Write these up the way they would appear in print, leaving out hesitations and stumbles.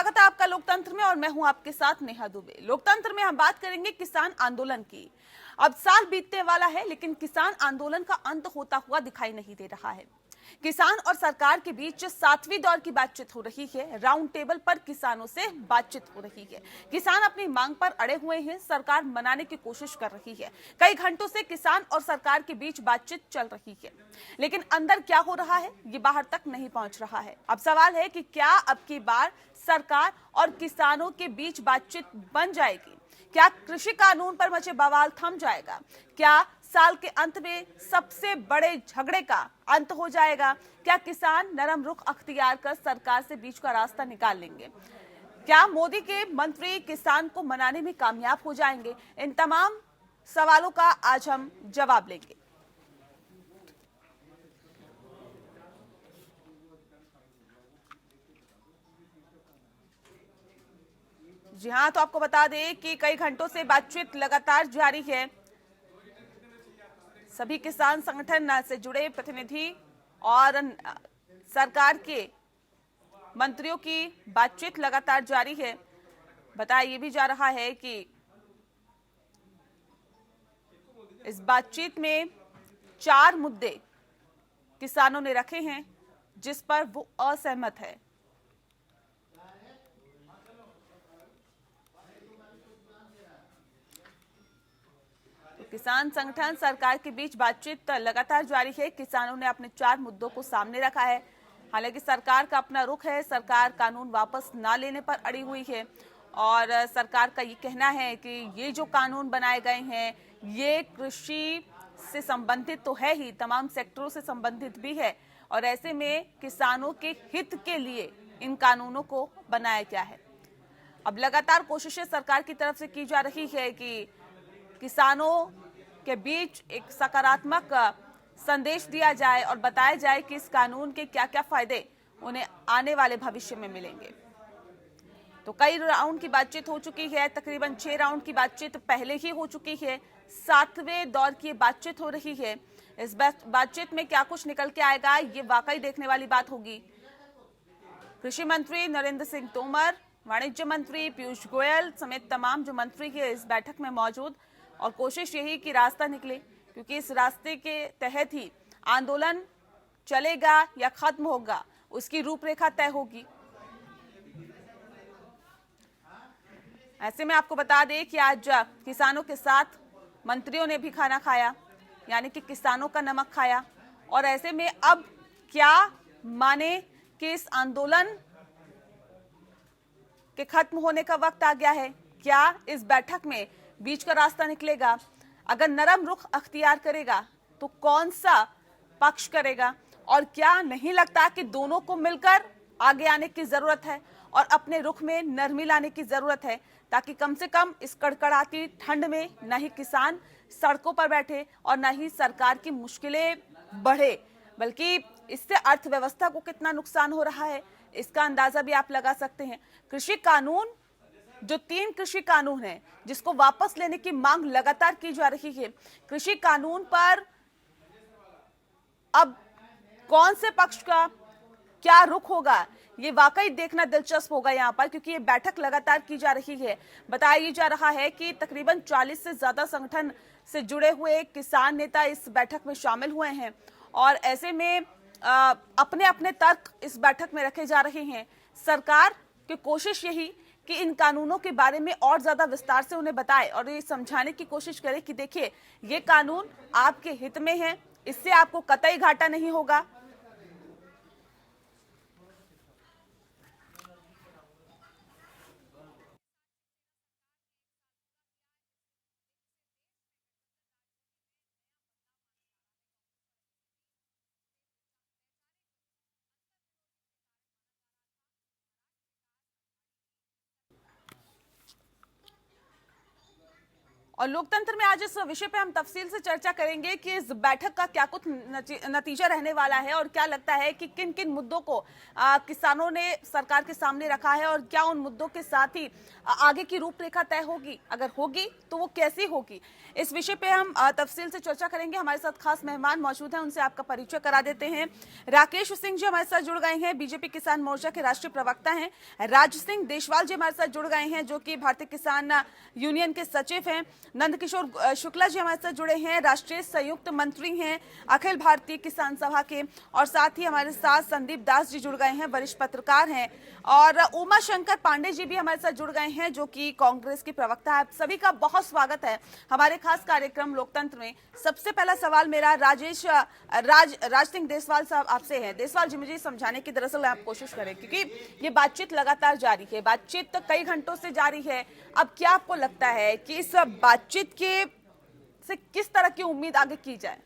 स्वागत है आपका लोकतंत्र में और मैं हूं आपके साथ नेहा दुबे। लोकतंत्र में हम बात करेंगे किसान आंदोलन की। अब साल बीतने वाला है लेकिन किसान आंदोलन का अंत होता हुआ दिखाई नहीं दे रहा है। किसान और सरकार के बीच 7वीं दौर की बातचीत हो रही है। राउंड टेबल पर किसानों से बातचीत हो रही है। किसान अपनी मांग पर अड़े हुए हैं, सरकार मनाने की कोशिश कर रही है। कई घंटों से किसान और सरकार के बीच बातचीत चल रही है, लेकिन अंदर क्या हो रहा है ये बाहर तक नहीं पहुंच रहा है। अब सवाल है कि क्या अब की बार सरकार और किसानों के बीच बातचीत बन जाएगी? क्या कृषि कानून पर मचे बवाल थम जाएगा? क्या साल के अंत में सबसे बड़े झगड़े का अंत हो जाएगा? क्या किसान नरम रुख अख्तियार कर सरकार से बीच का रास्ता निकाल लेंगे? क्या मोदी के मंत्री किसान को मनाने में कामयाब हो जाएंगे? इन तमाम सवालों का आज हम जवाब लेंगे। जी हां, तो आपको बता दें कि कई घंटों से बातचीत लगातार जारी है। सभी किसान संगठन से जुड़े प्रतिनिधि और सरकार के मंत्रियों की बातचीत लगातार जारी है। बताया ये भी जा रहा है कि इस बातचीत में 4 मुद्दे किसानों ने रखे हैं जिस पर वो असहमत है। किसान संगठन सरकार के बीच बातचीत लगातार जारी है। किसानों ने अपने 4 मुद्दों को सामने रखा है। हालांकि सरकार का अपना रुख है, सरकार कानून वापस ना लेने पर अड़ी हुई है और सरकार का ये कहना है कि ये जो कानून बनाए गए हैं ये कृषि से संबंधित तो है ही, तमाम सेक्टरों से संबंधित भी है और ऐसे में किसानों के हित के लिए इन कानूनों को बनाया गया है। अब लगातार कोशिशें सरकार की तरफ से की जा रही है कि किसानों के बीच एक सकारात्मक संदेश दिया जाए और बताया जाए कि इस कानून के क्या क्या फायदे उन्हें आने वाले भविष्य में मिलेंगे। तो कई राउंड की बातचीत हो चुकी है, तकरीबन 6 राउंड की बातचीत पहले ही हो चुकी है। 7वें दौर की बातचीत हो रही है। इस बातचीत में क्या कुछ निकल के आएगा ये वाकई देखने वाली बात होगी। कृषि मंत्री नरेंद्र सिंह तोमर, वाणिज्य मंत्री पीयूष गोयल समेत तमाम जो मंत्री है इस बैठक में मौजूद और कोशिश यही कि रास्ता निकले, क्योंकि इस रास्ते के तहत ही आंदोलन चलेगा या खत्म होगा उसकी रूपरेखा तय होगी। ऐसे में आपको बता दें कि आज किसानों के साथ मंत्रियों ने भी खाना खाया, यानी कि किसानों का नमक खाया और ऐसे में अब क्या माने कि इस आंदोलन के खत्म होने का वक्त आ गया है। क्या इस बैठक में बीच का रास्ता निकलेगा? अगर नरम रुख अख्तियार करेगा तो कौन सा पक्ष करेगा? और क्या नहीं लगता कि दोनों को मिलकर आगे आने की जरूरत है और अपने रुख में नरमी लाने की जरूरत है, ताकि कम से कम इस कड़कड़ाती ठंड में न ही किसान सड़कों पर बैठे और न ही सरकार की मुश्किलें बढ़े, बल्कि इससे अर्थव्यवस्था को कितना नुकसान हो रहा है इसका अंदाजा भी आप लगा सकते हैं। कृषि कानून, जो 3 कृषि कानून हैं जिसको वापस लेने की मांग लगातार की जा रही है, कृषि कानून पर अब कौन से पक्ष का क्या रुख होगा ये वाकई देखना दिलचस्प होगा यहाँ पर, क्योंकि ये बैठक लगातार की जा रही है। बताया जा रहा है कि तकरीबन 40 से ज्यादा संगठन से जुड़े हुए किसान नेता इस बैठक में शामिल हुए हैं और ऐसे में अपने अपने तर्क इस बैठक में रखे जा रहे हैं। सरकार की कोशिश यही कि इन कानूनों के बारे में और ज्यादा विस्तार से उन्हें बताए और ये समझाने की कोशिश करे कि देखिए ये कानून आपके हित में है, इससे आपको कतई घाटा नहीं होगा। और लोकतंत्र में आज इस विषय पे हम तफसील से चर्चा करेंगे कि इस बैठक का क्या कुछ नतीजा रहने वाला है और क्या लगता है कि किन किन मुद्दों को किसानों ने सरकार के सामने रखा है और क्या उन मुद्दों के साथ ही आगे की रूपरेखा तय होगी, अगर होगी तो वो कैसी होगी। इस विषय पे हम तफसील से चर्चा करेंगे। हमारे साथ खास मेहमान मौजूद हैं, उनसे आपका परिचय करा देते हैं। राकेश सिंह जी हमारे साथ जुड़ गए हैं, बीजेपी किसान मोर्चा के राष्ट्रीय प्रवक्ता हैं। राज सिंह देशवाल जी हमारे साथ जुड़ गए हैं, जो कि भारतीय किसान यूनियन के सचिव हैं। नंदकिशोर शुक्ला जी हमारे साथ जुड़े हैं, राष्ट्रीय संयुक्त मंत्री हैं अखिल भारतीय किसान सभा के। और साथ ही हमारे साथ संदीप दास जी जुड़ गए हैं, वरिष्ठ पत्रकार हैं। और उमा शंकर पांडे जी भी हमारे साथ जुड़ गए हैं, जो कि कांग्रेस की प्रवक्ता है। सभी का बहुत स्वागत है हमारे खास कार्यक्रम लोकतंत्र में। सबसे पहला सवाल मेरा राज सिंह देशवाल साहब आपसे है। देशवाल जी, मुझे समझाने की दरअसल आप कोशिश करें, क्योंकि ये बातचीत लगातार जारी है, बातचीत कई घंटों से जारी है। अब क्या आपको लगता है कि इस बातचीत के से किस तरह की उम्मीद आगे की जाए?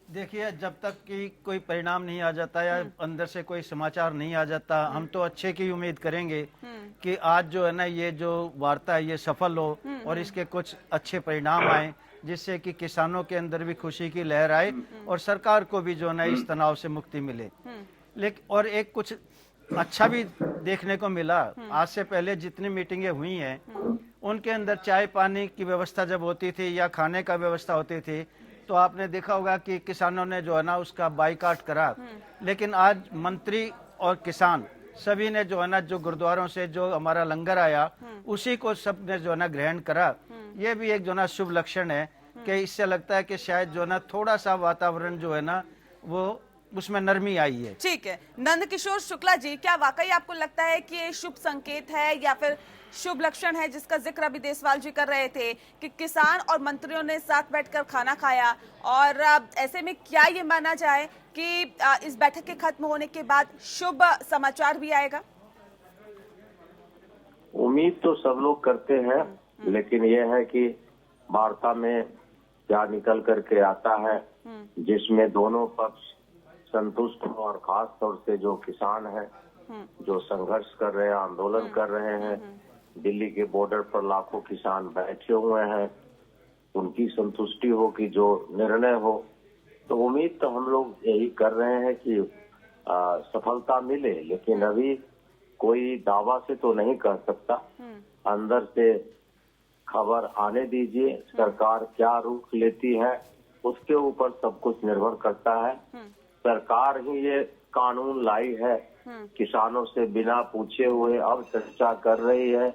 देखिए, जब तक कि कोई परिणाम नहीं आ जाता या अंदर से कोई समाचार नहीं आ जाता, हम तो अच्छे की उम्मीद करेंगे कि आज जो है ना, ये जो वार्ता है ये सफल हो और इसके कुछ अच्छे परिणाम आए, जिससे कि किसानों के अंदर भी खुशी की लहर आए और सरकार को भी जो है ना इस तनाव से मुक्ति मिले। लेकिन और एक कुछ अच्छा भी देखने को मिला। आज से पहले जितनी मीटिंगें हुई हैं उनके अंदर चाय पानी की व्यवस्था जब होती थी या खाने का व्यवस्था होती थी, तो आपने देखा होगा कि किसानों ने जो है ना उसका बाइकाट करा। लेकिन आज मंत्री और किसान सभी ने जो है ना, जो गुरुद्वारों से जो हमारा लंगर आया उसी को सब ने जो है ना ग्रहण करा। ये भी एक जो है ना शुभ लक्षण है कि इससे लगता है कि शायद जो है ना थोड़ा सा वातावरण जो है ना वो उसमें नरमी आई है। ठीक है, नंदकिशोर शुक्ला जी, क्या वाकई आपको लगता है कि ये शुभ संकेत है या फिर शुभ लक्षण है, जिसका जिक्र अभी देशवाल जी कर रहे थे कि किसान और मंत्रियों ने साथ बैठकर खाना खाया, और ऐसे में क्या ये माना जाए कि इस बैठक के खत्म होने के बाद शुभ समाचार भी आएगा? उम्मीद तो सब लोग करते हैं, लेकिन यह है कि वार्ता में क्या निकल करके आता है, जिसमें दोनों पक्ष संतुष्ट हो, और खास तौर से जो किसान हैं, जो संघर्ष कर रहे हैं, आंदोलन कर रहे हैं, दिल्ली के बॉर्डर पर लाखों किसान बैठे हुए हैं, उनकी संतुष्टि हो कि जो निर्णय हो। तो उम्मीद तो हम लोग यही कर रहे हैं कि सफलता मिले, लेकिन अभी कोई दावा से तो नहीं कर सकता। अंदर से खबर आने दीजिए, सरकार क्या रुख लेती है उसके ऊपर सब कुछ निर्भर करता है। सरकार ही ये कानून लाई है, किसानों से बिना पूछे हुए अब चर्चा कर रही है,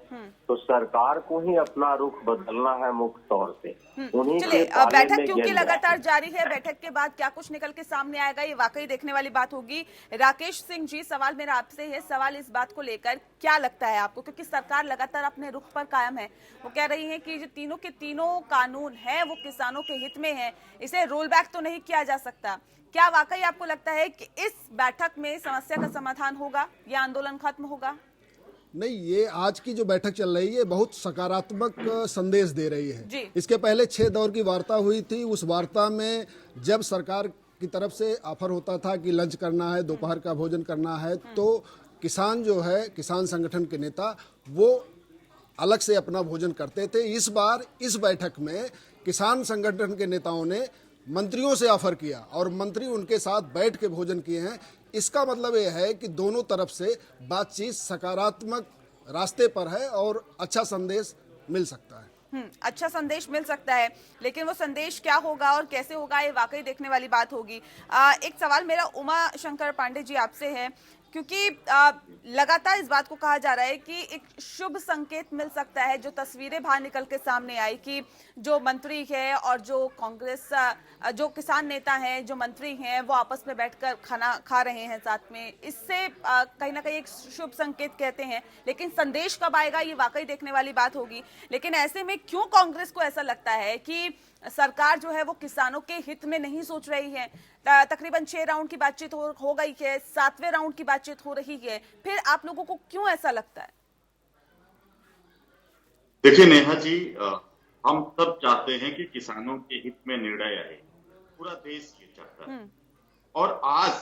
तो सरकार को ही अपना रुख बदलना है मुख्य तौर से। चलिए, बैठक क्योंकि लगातार जारी है, बैठक के बाद क्या कुछ निकल के सामने आएगा ये वाकई देखने वाली बात होगी। राकेश सिंह जी, सवाल मेरा आपसे है, सवाल इस बात को लेकर, क्या लगता है आपको, क्योंकि सरकार लगातार अपने रुख पर कायम है, वो कह रही है कि जो तीनों के तीनों कानून है वो किसानों के हित में है, इसे रोल बैक तो नहीं किया जा सकता। क्या वाकई आपको लगता है कि इस बैठक में समस्या का समाधान होगा या आंदोलन खत्म होगा? नहीं, ये आज की जो बैठक चल रही है बहुत सकारात्मक संदेश दे रही है जी। इसके पहले 6 दौर की वार्ता हुई थी। उस वार्ता में जब सरकार की तरफ से ऑफर होता था कि लंच करना है, दोपहर का भोजन करना है, तो किसान जो है, किसान संगठन के नेता वो अलग से अपना भोजन करते थे। इस बार इस बैठक में किसान संगठन के नेताओं ने मंत्रियों से ऑफर किया और मंत्री उनके साथ बैठ के भोजन किए हैं। इसका मतलब यह है कि दोनों तरफ से बातचीत सकारात्मक रास्ते पर है और अच्छा संदेश मिल सकता है। अच्छा संदेश मिल सकता है, लेकिन वो संदेश क्या होगा और कैसे होगा ये वाकई देखने वाली बात होगी। एक सवाल मेरा उमा शंकर पांडे जी आपसे है, क्योंकि लगातार इस बात को कहा जा रहा है कि एक शुभ संकेत मिल सकता है, जो तस्वीरें बाहर निकल के सामने आई कि जो मंत्री है और जो कांग्रेस जो किसान नेता हैं, जो मंत्री हैं, वो आपस में बैठकर खाना खा रहे हैं साथ में, इससे कहीं ना कहीं एक शुभ संकेत कहते हैं। लेकिन संदेश कब आएगा ये वाकई देखने वाली बात होगी। लेकिन ऐसे में क्यों कांग्रेस को ऐसा लगता है कि सरकार जो है वो किसानों के हित में नहीं सोच रही है? तकरीबन 6 राउंड की बातचीत हो गई है, 7वें राउंड की बातचीत हो रही है, फिर आप लोगों को क्यों ऐसा लगता है? देखिए नेहा जी, हम सब चाहते हैं कि किसानों के हित में निर्णय आए, पूरा देश ये चाहता है। और आज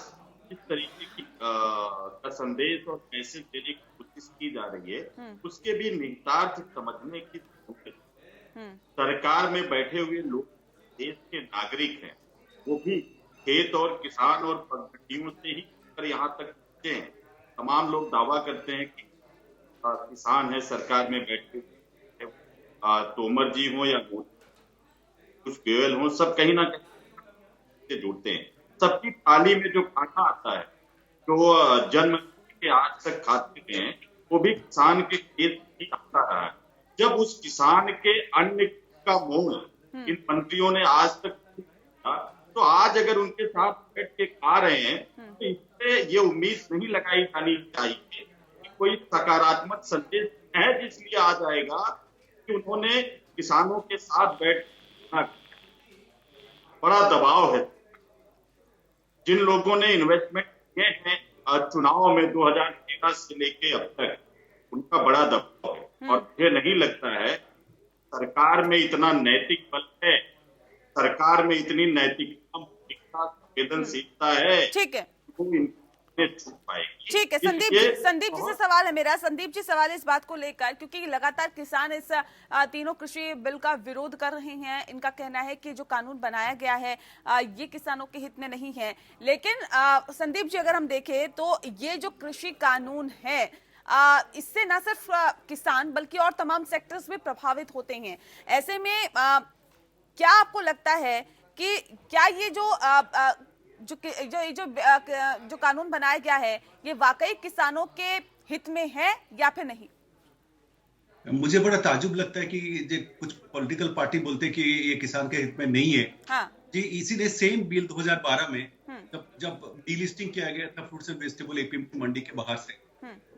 जिस तरीके की का संदेश और मैसेज देने की कोशिश की जा रही है, उसके भी निहितार्थ समझने की जरूरत है। सरकार में बैठे हुए लोग देश के नागरिक हैं, वो भी खेत और किसान और पगडंडियों से ही पर यहाँ तक पहुंचे हैं। तमाम लोग दावा करते हैं कि किसान है सरकार में बैठे हुए, तोमर जी हो या कुछ गोयल हो, सब कहीं ना कहीं से जुड़ते हैं। सबकी थाली में जो खाना आता है, जो जन्म के आज तक खाते हैं, वो भी किसान के खेत ही आता रहा है। जब उस किसान के अन्न का मोल इन मंत्रियों ने आज तक किया, तो आज अगर उनके साथ बैठ के खा रहे हैं, तो इससे ये उम्मीद नहीं लगाई जानी चाहिए कि कोई सकारात्मक संदेश है जिसलिए आ जाएगा कि उन्होंने किसानों के साथ बैठ, बड़ा दबाव है। जिन लोगों ने इन्वेस्टमेंट किए हैं चुनाव में 2013 से लेके अब तक, उनका बड़ा दबाव है। और मुझे नहीं लगता है सरकार में इतना नैतिक बल है, सरकार में इतनी नैतिकता, संवेदनशीलता है, ठीक है, छूट पाएगी। ठीक है। संदीप जी से सवाल है मेरा। संदीप जी, सवाल है इस बात को लेकर, क्योंकि लगातार किसान इस तीनों कृषि बिल का विरोध कर रहे हैं। इनका कहना है कि जो कानून बनाया गया है ये किसानों के हित में नहीं है। लेकिन संदीप जी, अगर हम देखें तो ये जो कृषि कानून है इससे न सिर्फ किसान बल्कि और तमाम सेक्टर्स भी प्रभावित होते हैं। ऐसे में क्या आपको लगता है कि क्या ये जो कानून बनाया गया है ये वाकई किसानों के हित में है या फिर नहीं? मुझे बड़ा ताजुब लगता है कि जो कुछ पॉलिटिकल पार्टी बोलते हैं कि ये किसान के हित में नहीं है। हाँ। जी, इसीलिए सेम बिल 2012 में जब डीलिस्टिंग किया गया था फ्रूट्स एंड वेजिटेबल एपीएमसी मंडी के बाहर से,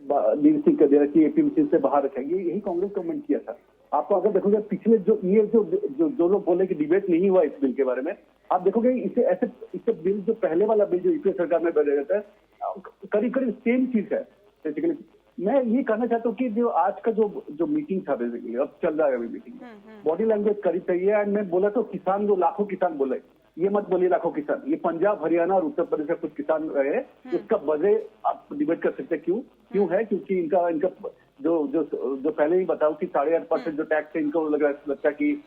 डीलिस्टिंग कर दिया कि एपीएमसी से बाहर रखेंगे, यही कांग्रेस गवर्नमेंट किया था। आपको अगर देखोगे पिछले जो लोग बोले कि डिबेट नहीं हुआ इस बिल के बारे में, आप देखोगे इसे बिल जो पहले वाला बिल जो यूपीए सरकार में बनाया जाता है करीब सेम चीज है। बेसिकली मैं ये कहना चाहता हूँ कि जो आज का जो मीटिंग था, बेसिकली अब चल रहा है अभी मीटिंग, बॉडी लैंग्वेज करीब सही है। एंड मैं बोला तो किसान जो लाखों किसान बोले, ये मत बोलिए लाखों किसान, ये पंजाब हरियाणा और उत्तर प्रदेश का कुछ किसान रहे, उसका वजह आप डिबेट कर सकते हैं। क्यों है? क्योंकि इनका जो पहले ही बताओ कि 8.5% जो टैक्स है इनको लगता है कि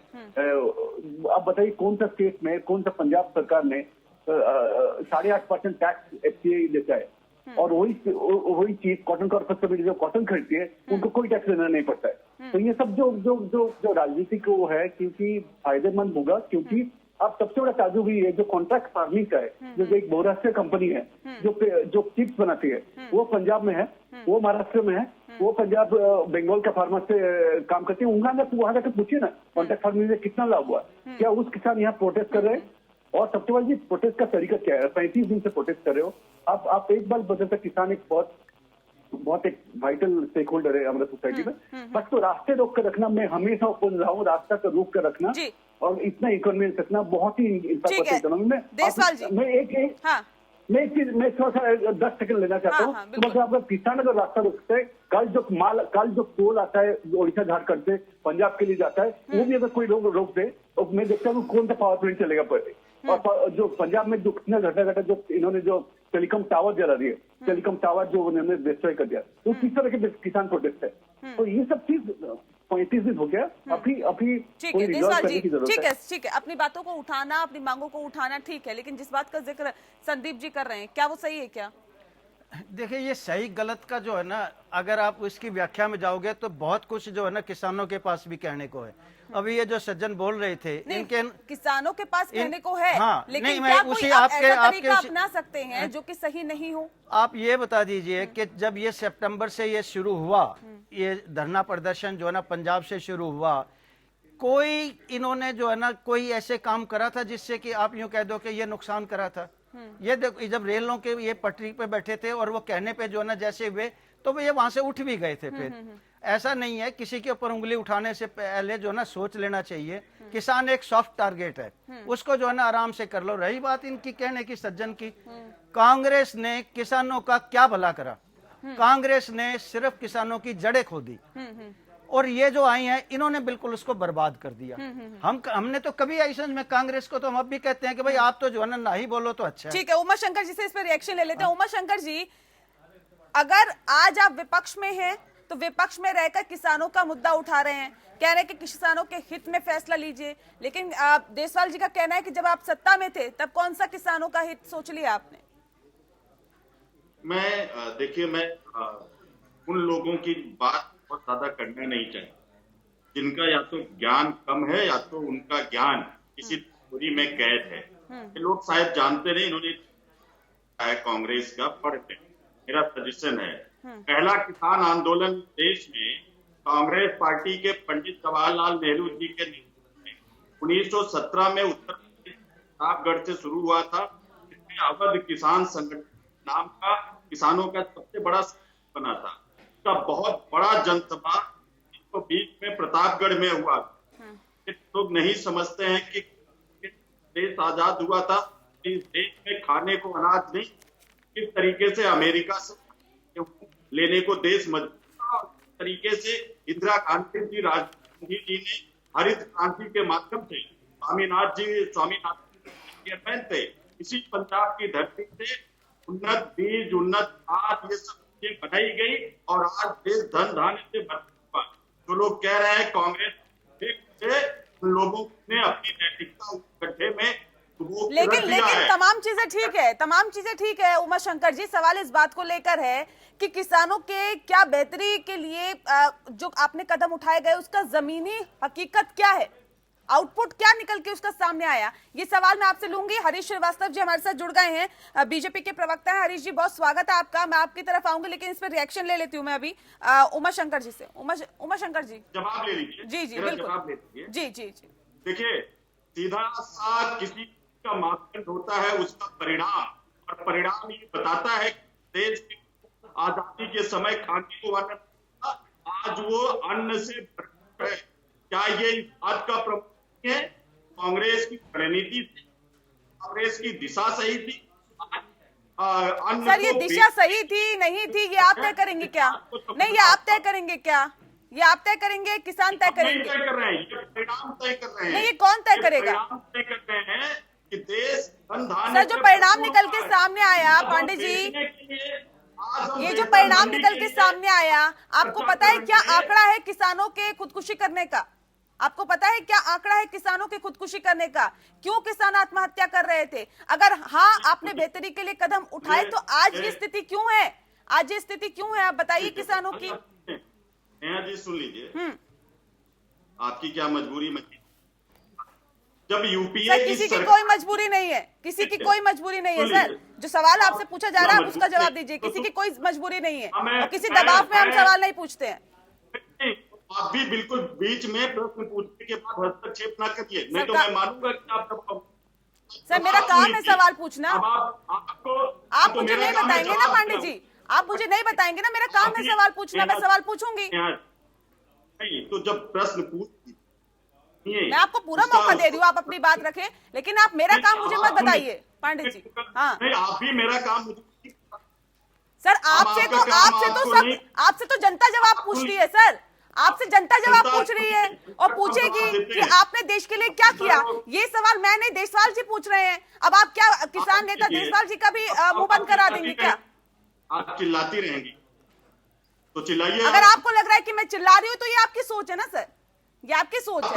आप बताइए कौन सा स्टेट में, कौन सा पंजाब सरकार ने 8.5% टैक्स एफसीआई देता है, और वही चीज कॉटन कॉर्पोरेट कमेटी जो कॉटन खरीदती है उनको कोई टैक्स देना नहीं पड़ता है। तो ये सब जो राजनीतिक वो है, क्योंकि फायदेमंद होगा, क्योंकि अब सबसे बड़ा ताजुब भी है जो कॉन्ट्रैक्ट फार्मिंग का है, जो एक बहुराष्ट्रीय कंपनी है जो चिप्स बनाती है, वो पंजाब में है, वो महाराष्ट्र में है, वो पंजाब बंगाल का फार्मर से काम करती है। वहां जाकर पूछिए ना कॉन्ट्रैक्ट फार्मिंग में कितना लाभ हुआ, क्या उस किसान यहाँ प्रोटेस्ट कर रहे हैं? और सबसे बड़ी प्रोटेस्ट का तरीका क्या है? 35 दिन से प्रोटेस्ट कर रहे हो आप एक बार बदलता। किसान एक बहुत एक वाइटल स्टेक होल्डर है हमारे सोसाइटी में। बस तो रास्ते रोक कर रखना, मैं हमेशा ओपन रहा हूँ, रास्ता को रोक कर रखना और इतना इकोनॉमी रखना बहुत ही इकोनॉमी में। मैं थोड़ा सा 10 सेकंड लेना चाहता हूँ। तो मतलब आपका किसान अगर रास्ता रोकते हैं, कल जो कोल आता है ओडिशा झारखंड से पंजाब के लिए जाता है, वो भी अगर कोई लोग रोक दे तो मैं देखता हूँ कौन सा पावर प्लांट चलेगा पहले। और जो पंजाब में जो कितना घटा जो इन्होंने जो टेलीकॉम टावर जला दिए, टेलीकॉम टावर जो उन्होंने डिस्ट्रॉय कर दिया, तो किस तरह के किसान प्रोटेस्ट है। तो ये सब चीज 35 दिन हो गया, अभी ठीक है देसवाल जी, ठीक है, अपनी बातों को उठाना, अपनी मांगों को उठाना ठीक है, लेकिन जिस बात का जिक्र संदीप जी कर रहे हैं, क्या वो सही है? क्या देखिए, ये सही गलत का जो है ना, अगर आप इसकी व्याख्या में जाओगे तो बहुत कुछ जो है ना किसानों के पास भी कहने को है। अभी ये जो सज्जन बोल रहे थे, इनके किसानों के पास कहने को है, हाँ, लेकिन नहीं, क्या मैं कोई ऐसा तरीका अपना सकते हैं जो कि सही नहीं हो? आप ये बता दीजिए कि जब ये सितंबर से ये शुरू हुआ, ये धरना प्रदर्शन जो है ना पंजाब से शुरू हुआ, कोई इन्होंने जो है ना कोई ऐसे काम करा था जिससे कि आप यूं कह दो कि ये नुकसान करा था? ये देखो, जब रेलों के ये पटरी पे बैठे थे और वो कहने पे जो है ना जैसे हुए, तो वो ये वहां से उठ भी गए थे। फिर ऐसा नहीं है, किसी के ऊपर उंगली उठाने से पहले जो है ना सोच लेना चाहिए। किसान एक सॉफ्ट टारगेट है, उसको जो है ना आराम से कर लो। रही बात इनकी कहने की, सज्जन की, कांग्रेस ने किसानों का क्या भला करा? कांग्रेस ने सिर्फ किसानों की जड़ें खोदी, और ये जो आई हैं इन्होंने बिल्कुल उसको बर्बाद कर दिया। हमने तो कभी ऐसा में कांग्रेस को तो हम अब भी कहते हैं कि भाई आप तो जो है ना ही बोलो तो अच्छा है। ठीक है, उमा शंकर जी से इस पर रिएक्शन ले लेते हैं। उमा शंकर जी, अगर आज आप विपक्ष में हैं तो विपक्ष में रहकर किसानों का मुद्दा उठा रहे हैं, कह रहे हैं कि किसानों के हित में फैसला लीजिए, लेकिन देसवाल जी का कहना है कि जब आप सत्ता में थे तब कौन सा किसानों का हित सोच लिया आपने? देखिए मैं उन लोगों की बात बहुत ज्यादा करना नहीं चाहिए जिनका या तो ज्ञान कम है या तो उनका ज्ञान किसी थ्योरी में कैद है। ये लोग शायद जानते नहीं, इन्होंने कांग्रेस का पढ़ते। मेरा सजेशन है, पहला किसान आंदोलन देश में कांग्रेस पार्टी के पंडित जवाहरलाल नेहरू जी के नेतृत्व में 1917 में उत्तर प्रदेश प्रतापगढ़ से शुरू हुआ था। इसमें अवध किसान संगठन नाम का किसानों का सबसे बड़ा संगठन बना था। इसका बहुत बड़ा जनसभा 1920 में प्रतापगढ़ में हुआ। लोग नहीं समझते हैं कि देश आजाद हुआ था, इस देश में खाने को अनाज नहीं, किस तरीके से अमेरिका से लेने को देश मजबूर था। इस तरीके से इंदिरा गांधी जी, राजीव गांधी जी ने हरित क्रांति के माध्यम से स्वामीनाथन जी चेयरमैन थे। इसी पंजाब की धरती से उन्नत बीज, उन्नत खाद, ये सब चीजें बनाई गई और आज देश धन धान्य से भरपूर हुआ। जो लोग कह रहे हैं कांग्रेस से, उन लोगों ने अपनी नैतिकता गड्ढे में लेकिन तमाम चीजें ठीक है, तमाम चीजें ठीक है। उमा शंकर जी, सवाल इस बात को लेकर है कि किसानों के क्या बेहतरी के लिए जो आपने कदम उठाए गए उसका जमीनी हकीकत क्या है, आउटपुट क्या निकल के उसका सामने आया, ये सवाल मैं आपसे लूंगी। हरीश श्रीवास्तव जी हमारे साथ जुड़ गए हैं, बीजेपी के प्रवक्ता हैं। हरीश जी, बहुत स्वागत है आपका। मैं आपकी तरफ आऊंगी लेकिन इस पर रिएक्शन ले लेती हूँ मैं अभी उमा शंकर जी से। उमा शंकर जी जवाब ले लीजिए। जी जी बिल्कुल, जी जी जी। देखिए, सीधा सा किसी का मापदंड होता है उसका परिणाम, और परिणाम ये बताता है कि देश की आजादी के समय खाने को अन्न, आज वो अन्न से भरपूर है। क्या ये इस बात का प्रमाण है? कांग्रेस की रणनीति थी, कांग्रेस की दिशा सही थी। सर, ये दिशा सही थी नहीं थी ये आप तय करेंगे क्या? नहीं, ये आप तय करेंगे क्या? ये आप तय करेंगे, किसान तय करेंगे? तय कर रहे हैं, ये परिणाम तय कर रहे हैं। नहीं, ये कौन तय करेगा? परिणाम तय कर रहे हैं कि देश सर, जो परिणाम निकल के सामने आया पांडे जी, ये जो परिणाम निकल के सामने आया, आपको पता है क्या आंकड़ा है किसानों के खुदकुशी करने का? आपको पता है क्या आंकड़ा है किसानों के खुदकुशी करने का? क्यों किसान आत्महत्या कर रहे थे? अगर हाँ आपने बेहतरी के लिए कदम उठाए तो आज ये स्थिति क्यों है? आज ये स्थिति क्यों है, आप बताइए किसानों की। नेहा जी सुन लीजिए, आपकी क्या मजबूरी में, जब यूपीए सर, किसी की कोई मजबूरी नहीं है, किसी की कोई मजबूरी नहीं है सर। जो सवाल आपसे पूछा जा रहा है उसका जवाब दीजिए। किसी की कोई मजबूरी नहीं है और किसी दबाव में हम सवाल नहीं पूछते हैं। आप भी बिल्कुल बीच में प्रश्न पूछने के बाद हस्तक्षेप ना करिए, नहीं तो मैं मानूंगा कि आप दबाव। सर, मेरा काम है सवाल पूछना। आप मुझे नहीं बताएंगे ना पांडे जी, आप मुझे नहीं बताएंगे ना, मेरा काम है सवाल पूछना, मैं सवाल पूछूंगी। नहीं तो जब प्रश्न पूछ, मैं आपको पूरा मौका दे रही हूँ, आप अपनी बात रखें, लेकिन आप मेरा काम मुझे मत बताइए पांडे जी। हाँ, नहीं, आप भी मेरा काम मुझे। सर, आपसे तो जनता जवाब पूछ रही है सर, आपसे जनता जवाब पूछ रही है और पूछेगी कि आपने देश के लिए क्या किया। ये सवाल मैं नहीं, देसवाल जी पूछ रहे हैं। अब आप क्या किसान नेता देसवाल जी का भी मुंह बंद करा देंगे क्या? आप चिल्लाती रहेंगी तो चिल्लाइए। अगर आपको लग रहा है कि मैं चिल्ला रही हूँ तो ये आपकी सोच है ना सर, ये आपकी सोच है।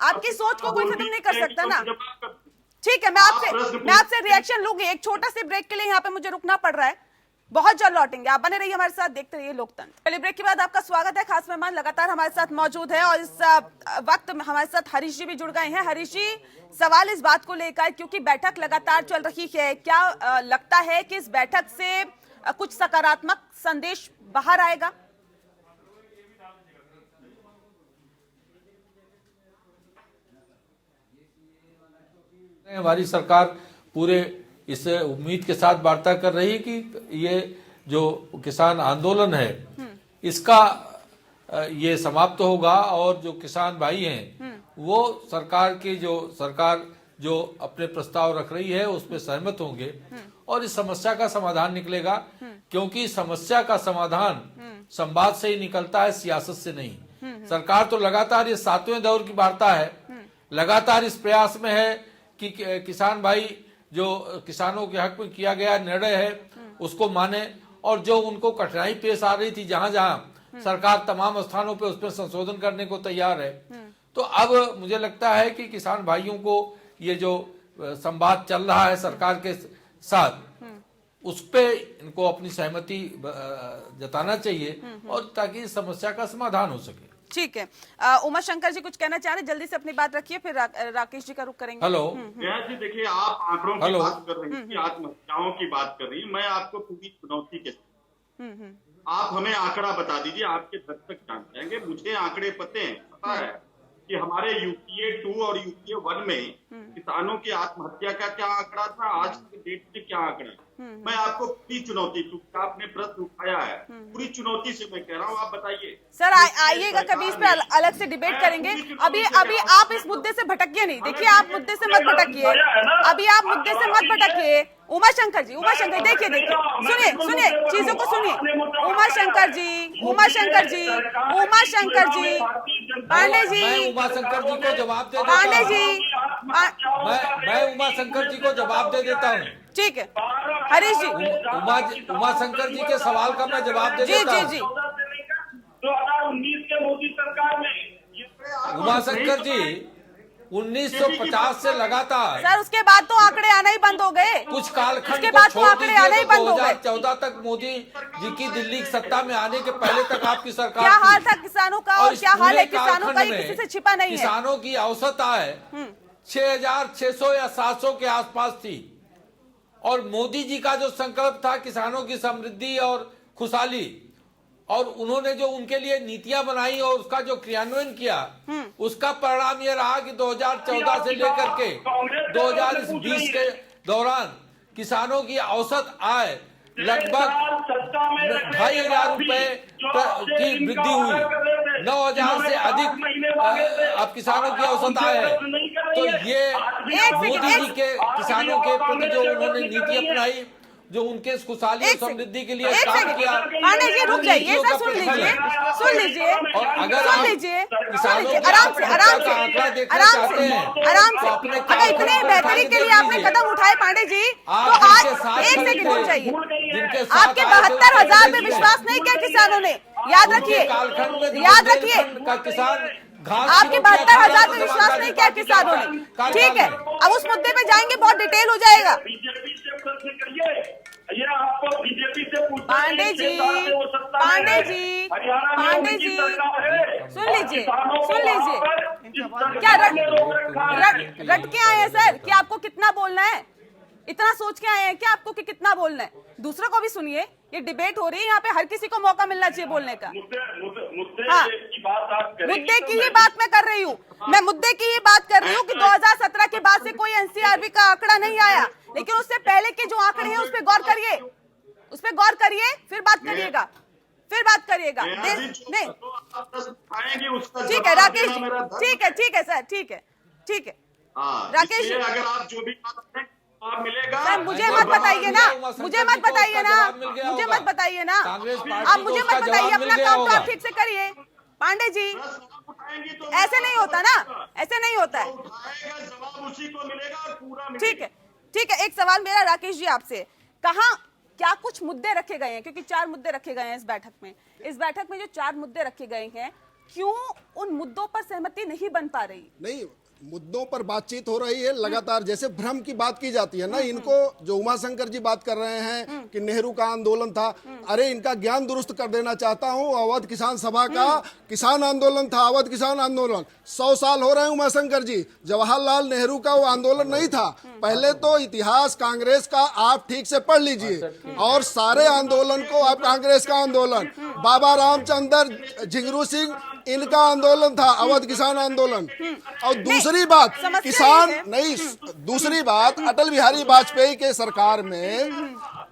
आपकी सोच को कोई खत्म नहीं कर सकता ना। ठीक है, मैं आपसे रिएक्शन लूंगी। एक छोटा से ब्रेक के लिए यहाँ पे मुझे रुकना पड़ रहा है, बहुत जल्द लौटेंगे। आप बने रहिए हमारे साथ, देखते रहिए लोकतंत्र। पहले ब्रेक के बाद आपका स्वागत है। खास मेहमान लगातार हमारे साथ मौजूद है और इस वक्त हमारे साथ हरीश जी भी जुड़ गए हैं। हरीश जी, सवाल इस बात को लेकर, क्योंकि बैठक लगातार चल रही है, क्या लगता है कि इस बैठक से कुछ सकारात्मक संदेश बाहर आएगा? हमारी सरकार पूरे इस उम्मीद के साथ वार्ता कर रही है कि ये जो किसान आंदोलन है इसका ये समाप्त होगा और जो किसान भाई हैं वो सरकार जो अपने प्रस्ताव रख रही है उस पर सहमत होंगे और इस समस्या का समाधान निकलेगा, क्योंकि समस्या का समाधान संवाद से ही निकलता है, सियासत से नहीं। सरकार तो लगातार ये 7वें दौर की वार्ता है, लगातार इस प्रयास में है कि किसान भाई जो किसानों के हक में किया गया निर्णय है उसको माने, और जो उनको कठिनाई पेश आ रही थी, जहां जहां सरकार तमाम स्थानों पे उस पर संशोधन करने को तैयार है। तो अब मुझे लगता है कि किसान भाइयों को ये जो संवाद चल रहा है सरकार के साथ, उस पे इनको अपनी सहमति जताना चाहिए और ताकि इस समस्या का समाधान हो सके। ठीक है, उमा शंकर जी कुछ कहना चाह रहे, जल्दी से अपनी बात रखिए, फिर राकेश जी का रुख करेंगे। हेलो जी, देखिए आप आंकड़ों की बात कर रही हैं, आत्महत्याओं की बात कर रही हैं, मैं आपको पूरी चुनौती के आप हमें आंकड़ा बता दीजिए, आपके दर्शक जान जाएंगे। मुझे आंकड़े पता है कि हमारे यूपीए 2 और यूपीए 1 में किसानों की आत्महत्या का क्या आंकड़ा था, आज के डेट में क्या आंकड़ा है। मैं आपको पूरी चुनौती, क्योंकि आपने प्रश्न उठाया है, पूरी चुनौती से मैं कह रहा हूँ, आप बताइए। सर आइएगा कभी, इस पे अलग से डिबेट करेंगे। अभी आप इस मुद्दे से भटकिए नहीं, देखिए आप मुद्दे से मत भटकिए, अभी आप मुद्दे से मत भटकिए। उमा शंकर जी देखिए सुनिए चीजों को सुनिए। उमा शंकर जी पांडे जी, मैं उमा शंकर जी को जवाब दे पांडे जी, मैं उमा शंकर जी को जवाब दे देता हूँ। ठीक है हरीश जी, उमा शंकर जी के सवाल का मैं जवाब दे देता हूँ। जी 2019 के मोदी सरकार में उमा शंकर जी 1950 से लगातार, सर उसके बाद तो आंकड़े आना ही बंद हो गए, कुछ कालखंड उसके को बाद तो छोड़ आंकड़े आना ही दीजिए, बंद हो गए। 2014 तक मोदी जी की दिल्ली की सत्ता में आने के पहले तक आपकी सरकार क्या हाल थी। था किसानों का और इस क्या हाल है पूरे किसानों का, ये कालखंड किसी से में छिपा नहीं है। किसानों की औसत आय 6,600 या 700 के आसपास थी, और मोदी जी का जो संकल्प था किसानों की समृद्धि और खुशहाली, और उन्होंने जो उनके लिए नीतियां बनाई और उसका जो क्रियान्वयन किया, उसका परिणाम यह रहा कि 2014 से लेकर के 2020 के दौरान किसानों की औसत आय लगभग 2,500 रुपए की वृद्धि हुई, 9,000 से अधिक अब किसानों की औसत आय है। तो ये मोदी जी के किसानों के प्रति जो उन्होंने नीति अपनाई, जो उनके खुशहाली और समृद्धि के लिए काम किया। पांडे जी रुक जाइए, सुन लीजिए और अगर सुन लीजिए किसानों की आराम से आंकड़ा देखना चाहते हैं, अगर इतने बेहतरी के लिए आपने कदम उठाए पांडे जी, तो आज एक सेकंड रुक जाइए। आपके 72,000 पे विश्वास नहीं किया किसानों ने, याद रखिए का किसान आपके 72,000 पे विश्वास नहीं किया किसानों ने। ठीक है, अब उस मुद्दे पे जाएंगे, बहुत डिटेल हो जाएगा। ये आपको बीजेपी से पूछना पांडे जी सुन लीजिए क्या रट के आए हैं सर कि आपको कितना बोलना है, इतना सोच के आए हैं क्या आपको कि कितना बोलना है। दूसरों को भी सुनिए, ये डिबेट हो रही है, यहाँ पे हर किसी को मौका मिलना चाहिए बोलने का। हाँ, मुद्दे की ही बात मैं कर रही हूँ, मैं मुद्दे की ही बात कर रही हूँ कि 2017 के बाद से कोई एनसीआरबी का आंकड़ा नहीं आया, लेकिन उससे पहले के जो आंकड़े हैं उस पर गौर करिए, फिर बात करिएगा। नहीं ठीक है राकेश जी, ठीक है सर, ठीक है राकेश जी, अगर आप जो भी बात करें आप मिलेगा। सर मुझे मत बताइए ना, आप मुझे मत बताइए, अपना काम तो आप ठीक से करिए। पांडे जी ऐसे नहीं होता ना, ऐसे नहीं होता है। जवाब उसी को मिलेगा, पूरा ठीक है, एक सवाल मेरा राकेश जी आपसे, कहाँ क्या कुछ मुद्दे रखे गए हैं, क्योंकि 4 मुद्दे रखे गए हैं इस बैठक में जो 4 मुद्दे रखे गए हैं, क्यों उन मुद्दों पर सहमति नहीं बन पा रही? नहीं, मुद्दों पर बातचीत हो रही है लगातार। जैसे भ्रम की बात की जाती है ना, इनको जो उमा शंकर जी बात कर रहे हैं कि नेहरू का आंदोलन था, अरे इनका ज्ञान दुरुस्त कर देना चाहता हूं। अवध किसान सभा का किसान आंदोलन था, अवध किसान आंदोलन 100 साल हो रहे हैं उमा शंकर जी। जवाहरलाल नेहरू का वो आंदोलन नहीं था। पहले तो इतिहास कांग्रेस का आप ठीक से पढ़ लीजिए, और सारे आंदोलन को आप कांग्रेस का आंदोलन, बाबा रामचंद्र झिंगरू सिंह इनका आंदोलन था, अवध किसान आंदोलन। और दूसरी बात दूसरी बात अटल बिहारी वाजपेयी के सरकार में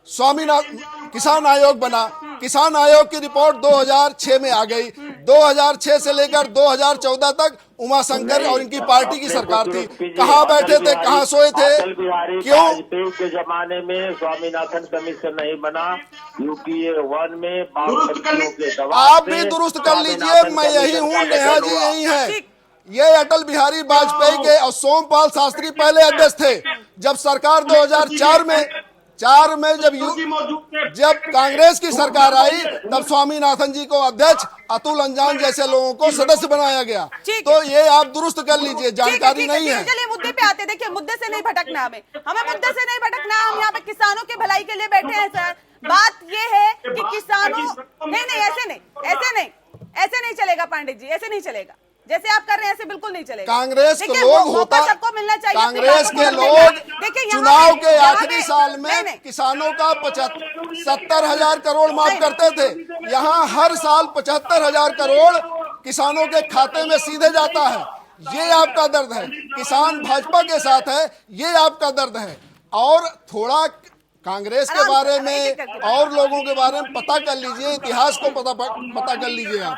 स्वामीनाथन किसान आयोग बना। किसान आयोग की रिपोर्ट 2006 में आ गई। 2006 से लेकर 2014 तक उमा शंकर और इनकी पार्टी की सरकार थी। कहाँ बैठे थे, कहाँ सोए थे, क्यों? वाजपेयी के जमाने में स्वामीनाथन कमीशन नहीं बना, यूपीए 1 में आप भी दुरुस्त कर लीजिए, मैं यही हूँ, नेहा जी यही है। ये अटल बिहारी वाजपेयी के और सोमपाल शास्त्री पहले अध्यक्ष थे। जब सरकार 2004 में 4 में मौजूद जब कांग्रेस की सरकार आई तब स्वामीनाथन जी को अध्यक्ष, अतुल अंजान जैसे लोगों को सदस्य बनाया गया। तो ये आप दुरुस्त कर लीजिए, जानकारी नहीं है। चलिए मुद्दे पे आते, देखिए मुद्दे से नहीं भटकना, हमें मुद्दे से नहीं भटकना। हम यहाँ पे किसानों के भलाई के लिए बैठे हैं सर। बात ये है कि किसानों नहीं ऐसे नहीं चलेगा पांडे जी, ऐसे नहीं चलेगा। जैसे आप कर रहे हैं ऐसे बिल्कुल नहीं चलेगा। कांग्रेस के लोग होता, सबको मिलना चाहिए। कांग्रेस के लोग चुनाव के आखिरी साल में किसानों का 70,000 करोड़ माफ करते थे। यहाँ हर साल 75,000 करोड़ किसानों के खाते में सीधे जाता है। ये आपका दर्द है। किसान भाजपा के साथ है, ये आपका दर्द है। और थोड़ा कांग्रेस के बारे में और लोगों के बारे में पता कर लीजिए, इतिहास को पता कर लीजिए आप।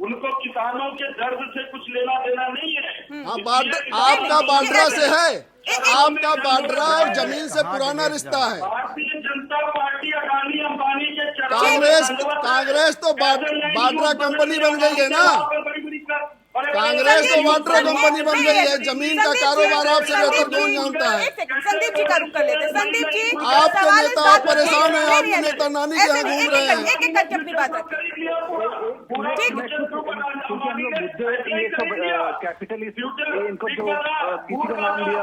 उनको किसानों के दर्द से कुछ लेना देना नहीं है। हाँ, आपका बांड्रा से है, आपका बांड्रा और जमीन से पुराना रिश्ता है। भारतीय जनता पार्टी अडानी अंबानी के कांग्रेस तो बांड्रा कंपनी बन गई है ना। कांग्रेस तो वाटर कंपनी बन गई है। जमीन का कारोबार आपसे बेहतर कौन जानता है। संदीप जी का रुख कर लेते हैं। संदीप जी, आपके नेता आप परेशान है, आपके नेता नानी के यहाँ घूम रहे हैं। एक एक करके अपनी बात रखें। ये सब कैपिटलिस्ट, इनको जो किसी का नाम लिया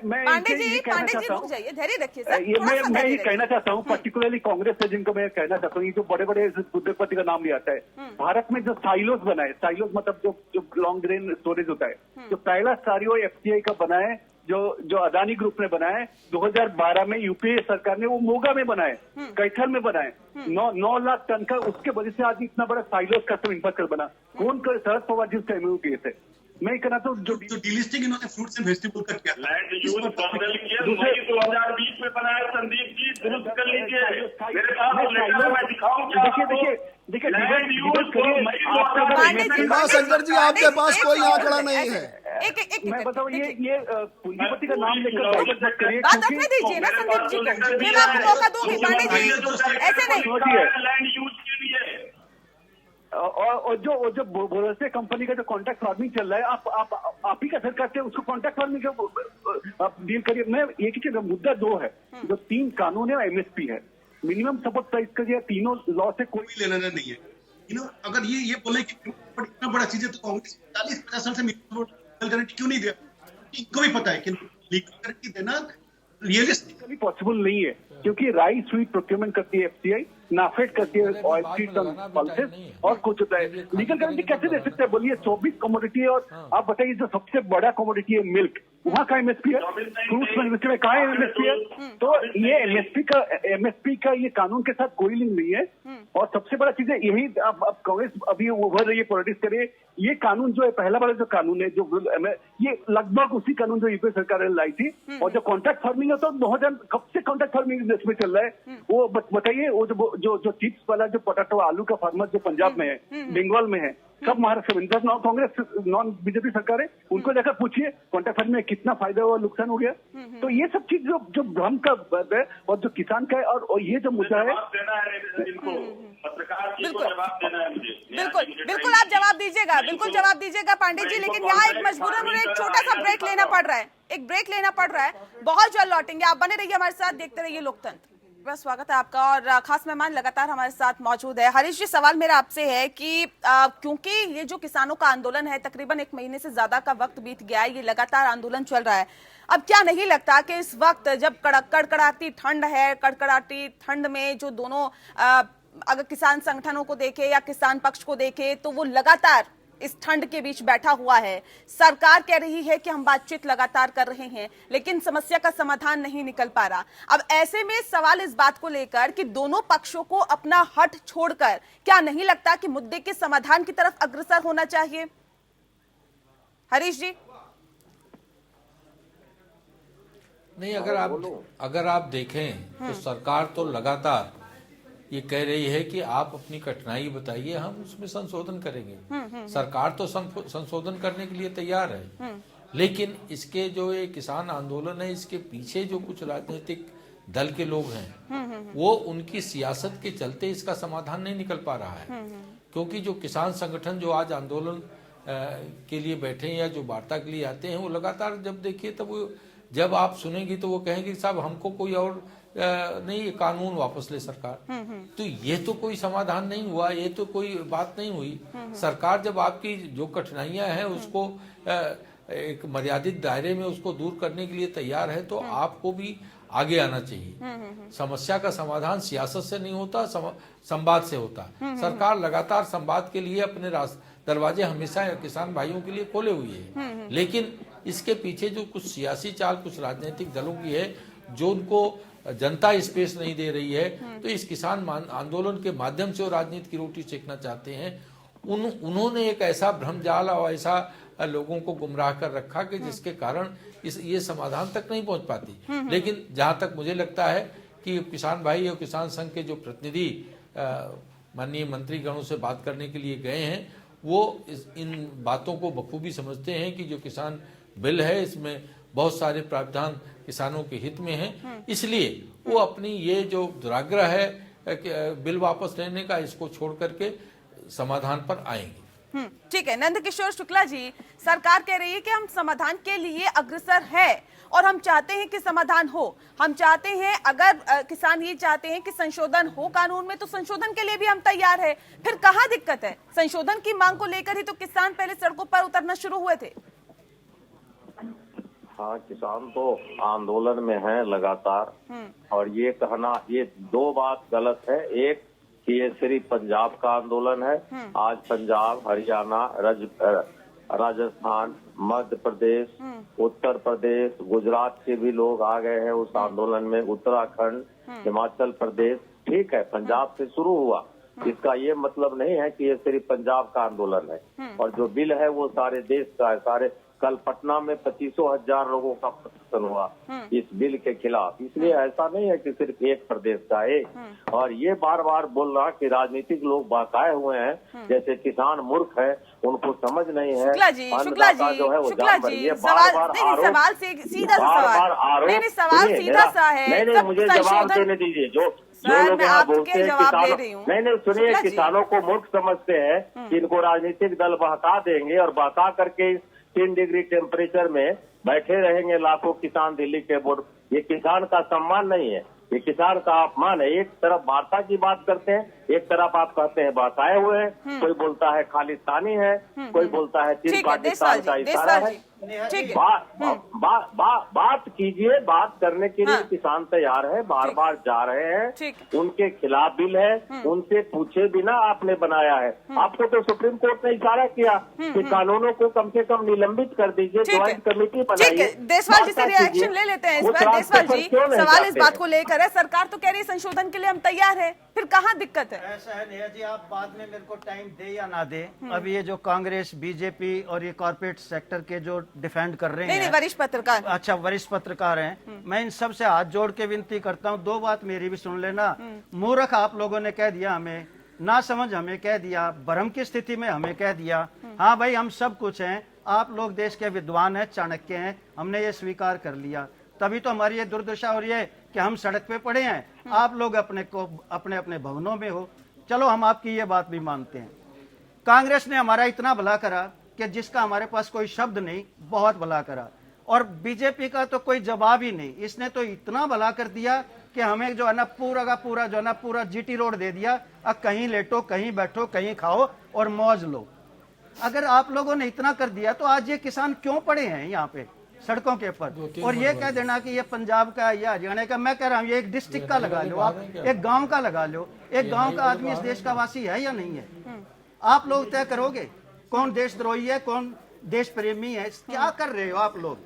मैं पांडे जी रुक जाइए, धैर्य रखिए सर। मैं ये कहना चाहता हूँ, पर्टिकुलरली कांग्रेस से जिनको मैं कहना चाहता हूँ, ये जो बड़े बड़े उद्योगपति का नाम लिया जाता है, भारत में जो साइलोस बनाए, साइलोस मतलब जो लॉन्ग ग्रेन स्टोरेज होता है, जो पहला सारियो एफसीआई का बनाए, जो अदानी ग्रुप ने बनाए 2012 में, यूपीए सरकार ने वो मोगा में बनाए, कैथल में बनाए, 9 लाख टन का। उसके वजह से आज इतना बड़ा साइलोस का इंफ्रास्ट्रक्चर बना। कौन कर? शरद पवार जी उसका एमओयू किए थे। मैं कहना तो जो डीलिस्टिंग इन्होंने फ्रूट्स एंड वेजिटेबल का किया, लैंड यूज बदल के मई 2020 में बनाया। संदीप जी दुरुस्त कर लीजिए, मेरे पास लेटर मैं दिखाऊंगा। देखिए शंकर जी, आपके पास कोई आंकड़ा नहीं है। मैं बताऊँ, ये पूंजीपति का नाम लेकर बात रखने दीजिए ना संदीप जी को, मैं आपको मौका दूंगी। पांडे जी ऐसे नहीं, लैंड यूज के लिए और जो बोरसे कंपनी का जो कॉन्ट्रैक्ट फार्मिंग चल रहा है, आप ही का सरकार से उसको कॉन्ट्रैक्ट फार्मिंग का डील करिए। मैं एक ही मुद्दा 2 है, जो 3 कानून है, एमएसपी है, मिनिमम सपोर्ट प्राइस का, ये तीनों लॉ से कोई लेना देना नहीं है। अगर ये बोले कि इतना बड़ा चीज है तो कांग्रेस 40-50 साल से लीगल गारंटी क्यों नहीं दिया? इनको भी पता है कि लीगल गारंटी देना रियलिस्टिकली पॉसिबल नहीं है, क्योंकि राइस स्वीट प्रोक्योरमेंट करती है एफसीआई, नाफेड करती है ऑयल सीड्स और पल्सेस, और कुछ होता है। लीगल गारंटी कैसे दे सकते हैं? बोलिए 24 कमोडिटी है, और आप बताइए जो सबसे बड़ा कमोडिटी है मिल्क, वहाँ का एमएसपी है, फ्रूट्स में कहाँ है एमएसपी है? तो ये एमएसपी का ये कानून के साथ कोई लिंक नहीं है। और सबसे बड़ा चीज है यही, अब कांग्रेस अभी उभर रही है, पॉलिटिक्स करे। ये कानून जो है, पहला वाला जो कानून है, जो ये लगभग उसी कानून जो यूपीए सरकार ने लाई थी। और जो कॉन्ट्रैक्ट फार्मिंग है, तो 2000 कब से कॉन्ट्रैक्ट फार्मिंग देश में चल रहा है? वो बताइए, वो जो चिप्स वाला जो पोटैटो आलू का फार्मर जो पंजाब में है, बंगाल में है, सब महाराष्ट्र में, नॉन कांग्रेस नॉन बीजेपी सरकार है, उनको जाकर पूछिए कॉन्ट्रैक्ट फार्मिंग में कितना फायदा हुआ, नुकसान हो गया। तो ये सब चीज जो भ्रम का है, और जो किसान का है, और ये जो मुद्दा है, बिल्कुल आप जवाब दीजिएगा, बिल्कुल जवाब दीजिएगा पांडे जी। लेकिन यहाँ एक मजबूरन मुझे एक छोटा सा ब्रेक लेना पड़ रहा है, एक ब्रेक लेना पड़ रहा है। बहुत जल्द लौटेंगे, आप बने रहिए हमारे साथ, देखते रहिए लोकतंत्र। स्वागत है आपका, और खास मेहमान लगातार हमारे साथ मौजूद है। हरीश जी, सवाल मेरा आपसे है कि क्योंकि ये जो किसानों का आंदोलन है, तकरीबन 1 महीने से ज्यादा का वक्त बीत गया है, ये लगातार आंदोलन चल रहा है। अब क्या नहीं लगता कि इस वक्त जब कड़कड़ाती ठंड है, कड़कड़ाती ठंड में जो दोनों अगर किसान संगठनों को देखे या किसान पक्ष को देखे, तो वो लगातार इस ठंड के बीच बैठा हुआ है। सरकार कह रही है कि हम बातचीत लगातार कर रहे हैं, लेकिन समस्या का समाधान नहीं निकल पा रहा। अब ऐसे में सवाल इस बात को लेकर कि दोनों पक्षों को अपना हट छोड़कर क्या नहीं लगता कि मुद्दे के समाधान की तरफ अग्रसर होना चाहिए? हरीश जी। नहीं, अगर आप देखें तो सरकार तो लगातार ये कह रही है कि आप अपनी कठिनाई बताइए, हम उसमें संशोधन करेंगे। सरकार तो संशोधन करने के लिए तैयार है, लेकिन इसके जो ये किसान आंदोलन है, इसके पीछे जो कुछ राजनीतिक दल के लोग हैं, वो उनकी सियासत के चलते इसका समाधान नहीं निकल पा रहा है। क्योंकि जो किसान संगठन जो आज आंदोलन के लिए बैठे हैं या जो वार्ता के लिए आते हैं, वो लगातार जब देखिए तब वो जब आप सुनेंगी तो वो कहेंगे साहब हमको कोई और नहीं, ये कानून वापस ले सरकार। तो ये तो कोई समाधान नहीं हुआ, ये तो कोई बात नहीं हुई। सरकार जब आपकी जो कठिनाइयां हैं उसको एक मर्यादित दायरे में उसको दूर करने के लिए तैयार है तो आपको भी आगे आना चाहिए। समस्या का समाधान सियासत से नहीं होता, संवाद से होता। सरकार लगातार संवाद के लिए अपने दरवाजे हमेशा किसान भाइयों के लिए खोले हुए हैं, लेकिन इसके पीछे जो कुछ सियासी चाल कुछ राजनीतिक दलों की है जो उनको जनता स्पेस नहीं दे रही है, तो इस किसान आंदोलन के माध्यम से वो राजनीति की रोटी सेकना चाहते हैं। उन्होंने एक ऐसा भ्रमजाल और ऐसा लोगों को गुमराह कर रखा कि जिसके कारण ये समाधान तक नहीं पहुंच पाती। लेकिन जहां तक मुझे लगता है कि किसान भाई और किसान संघ के जो प्रतिनिधि माननीय मंत्रीगणों से बात करने के लिए गए हैं, वो इन बातों को बखूबी समझते हैं कि जो किसान बिल है इसमें बहुत सारे प्रावधान किसानों के हित में हैं, इसलिए वो अपनी ये जो दुराग्रह है बिल वापस लेने का, इसको छोड़ करके समाधान पर आएंगे। ठीक है। नंदकिशोर शुक्ला जी, सरकार कह रही है कि हम समाधान के लिए अग्रसर है और हम चाहते हैं कि समाधान हो। हम चाहते हैं, अगर किसान ये चाहते हैं कि संशोधन हो कानून में, तो संशोधन के लिए भी हम तैयार है। फिर कहाँ दिक्कत है? संशोधन की मांग को लेकर ही तो किसान पहले सड़कों पर उतरना शुरू हुए थे। हाँ, किसान तो आंदोलन में है लगातार, और ये कहना, ये दो बात गलत है। एक कि ये सिर्फ पंजाब का आंदोलन है। आज पंजाब, हरियाणा, राजस्थान, मध्य प्रदेश, उत्तर प्रदेश, गुजरात के भी लोग आ गए हैं उस आंदोलन में, उत्तराखंड, हिमाचल प्रदेश। ठीक है, पंजाब से शुरू हुआ, इसका ये मतलब नहीं है कि ये सिर्फ पंजाब का आंदोलन है। और जो बिल है वो सारे देश का है। सारे कल पटना में 25,000 लोगों का प्रदर्शन हुआ इस बिल के खिलाफ। इसलिए ऐसा नहीं है कि सिर्फ एक प्रदेश का है। और ये बार बार बोल रहा कि राजनीतिक लोग बहकाए हुए हैं, जैसे किसान मूर्ख है, उनको समझ नहीं है। शुक्ला जी, सवाल सीधा सा है। नहीं, मुझे जवाब देने दीजिए। जो लोग यहाँ बोलते हैं किसानों, नहीं सुनिए, किसानों को मूर्ख समझते हैं कि इनको राजनीतिक दल बहका देंगे और बहका करके 3 डिग्री टेम्परेचर में बैठे रहेंगे लाखों किसान दिल्ली के बोर्ड। ये किसान का सम्मान नहीं है, ये किसान का अपमान है। एक तरफ वार्ता की बात करते हैं, एक तरफ आप कहते हैं बहकाए हुए हैं। कोई बोलता है खालिस्तानी है, कोई बोलता है चीन पाकिस्तान का इशारा है। बात कीजिए, बात करने के लिए किसान तैयार है, बार बार जा रहे हैं। उनके खिलाफ बिल है, उनसे पूछे बिना आपने बनाया है। आपको तो सुप्रीम कोर्ट ने इशारा किया कि कानूनों को कम से कम निलंबित कर दीजिए, ज्वाइंट कमेटी बनाइए। देशवाल जी से रिएक्शन ले लेते हैं इस बार। देशवाल जी, सवाल इस बात को लेकर है, सरकार तो कह रही है संशोधन के लिए हम तैयार है, फिर कहाँ दिक्कत है? ऐसा है नेहा जी, आप बाद में मेरे को टाइम दे या ना दे, अब ये जो कांग्रेस, बीजेपी और ये कॉर्पोरेट सेक्टर के जो डिफेंड कर रहे हैं, नहीं, वरिष्ठ पत्रकार, अच्छा वरिष्ठ पत्रकार हैं, मैं इन सब से हाथ जोड़ के विनती करता हूँ, दो बात मेरी भी सुन लेना। मूर्ख आप लोगों ने कह दिया हमें, ना समझ हमें कह दिया, भ्रम की स्थिति में हमें कह दिया। हाँ भाई, हम सब कुछ हैं, आप लोग देश के विद्वान हैं, चाणक्य हैं, हमने ये स्वीकार कर लिया। तभी तो हमारी ये दुर्दशा हो रही है कि हम सड़क पे पड़े हैं, आप लोग अपने अपने भवनों में हो। चलो, हम आपकी ये बात भी मानते हैं। कांग्रेस ने हमारा इतना भला करा कि जिसका हमारे पास कोई शब्द नहीं, बहुत भला करा। और बीजेपी का तो कोई जवाब ही नहीं, इसने तो इतना भला कर दिया कि हमें जो है ना पूरा का पूरा जो है ना पूरा जीटी रोड दे दिया। अब कहीं लेटो, कहीं बैठो, कहीं खाओ और मौज लो। अगर आप लोगों ने इतना कर दिया तो आज ये किसान क्यों पड़े हैं यहाँ पे सड़कों के ऊपर? और ये कह देना कि ये पंजाब का या हरियाणा का, मैं कह रहा हूँ ये एक डिस्ट्रिक्ट का लगा लो, आप एक गांव का लगा लो। एक गांव का आदमी इस देश का वासी है या नहीं है? आप लोग तय करोगे कौन देशद्रोही है, कौन देश प्रेमी है। क्या कर रहे हो आप लोग?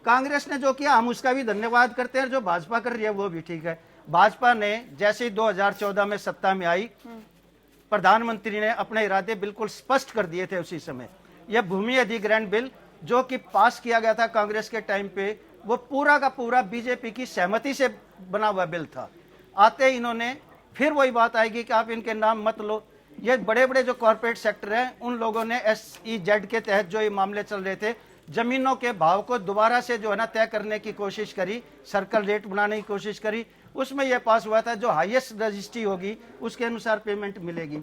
कांग्रेस ने जो किया हम उसका भी धन्यवाद करते हैं, जो भाजपा कर रही है वो भी ठीक है। भाजपा ने जैसे 2014 में सत्ता में आई, प्रधानमंत्री ने अपने इरादे बिल्कुल स्पष्ट कर दिए थे उसी समय। यह भूमि अधिग्रहण बिल जो कि पास किया गया था कांग्रेस के टाइम पे, वो पूरा का पूरा बीजेपी की सहमति से बना हुआ बिल था। आते ही इन्होंने फिर वही बात आएगी कि आप इनके नाम मत लो। ये बड़े बड़े जो कॉर्पोरेट सेक्टर हैं, उन लोगों ने SEZ के तहत जो ये मामले चल रहे थे, जमीनों के भाव को दोबारा से जो है ना तय करने की कोशिश करी, सर्कल रेट बनाने की कोशिश करी। उसमें ये पास हुआ था जो हाईएस्ट रजिस्ट्री होगी उसके अनुसार पेमेंट मिलेगी।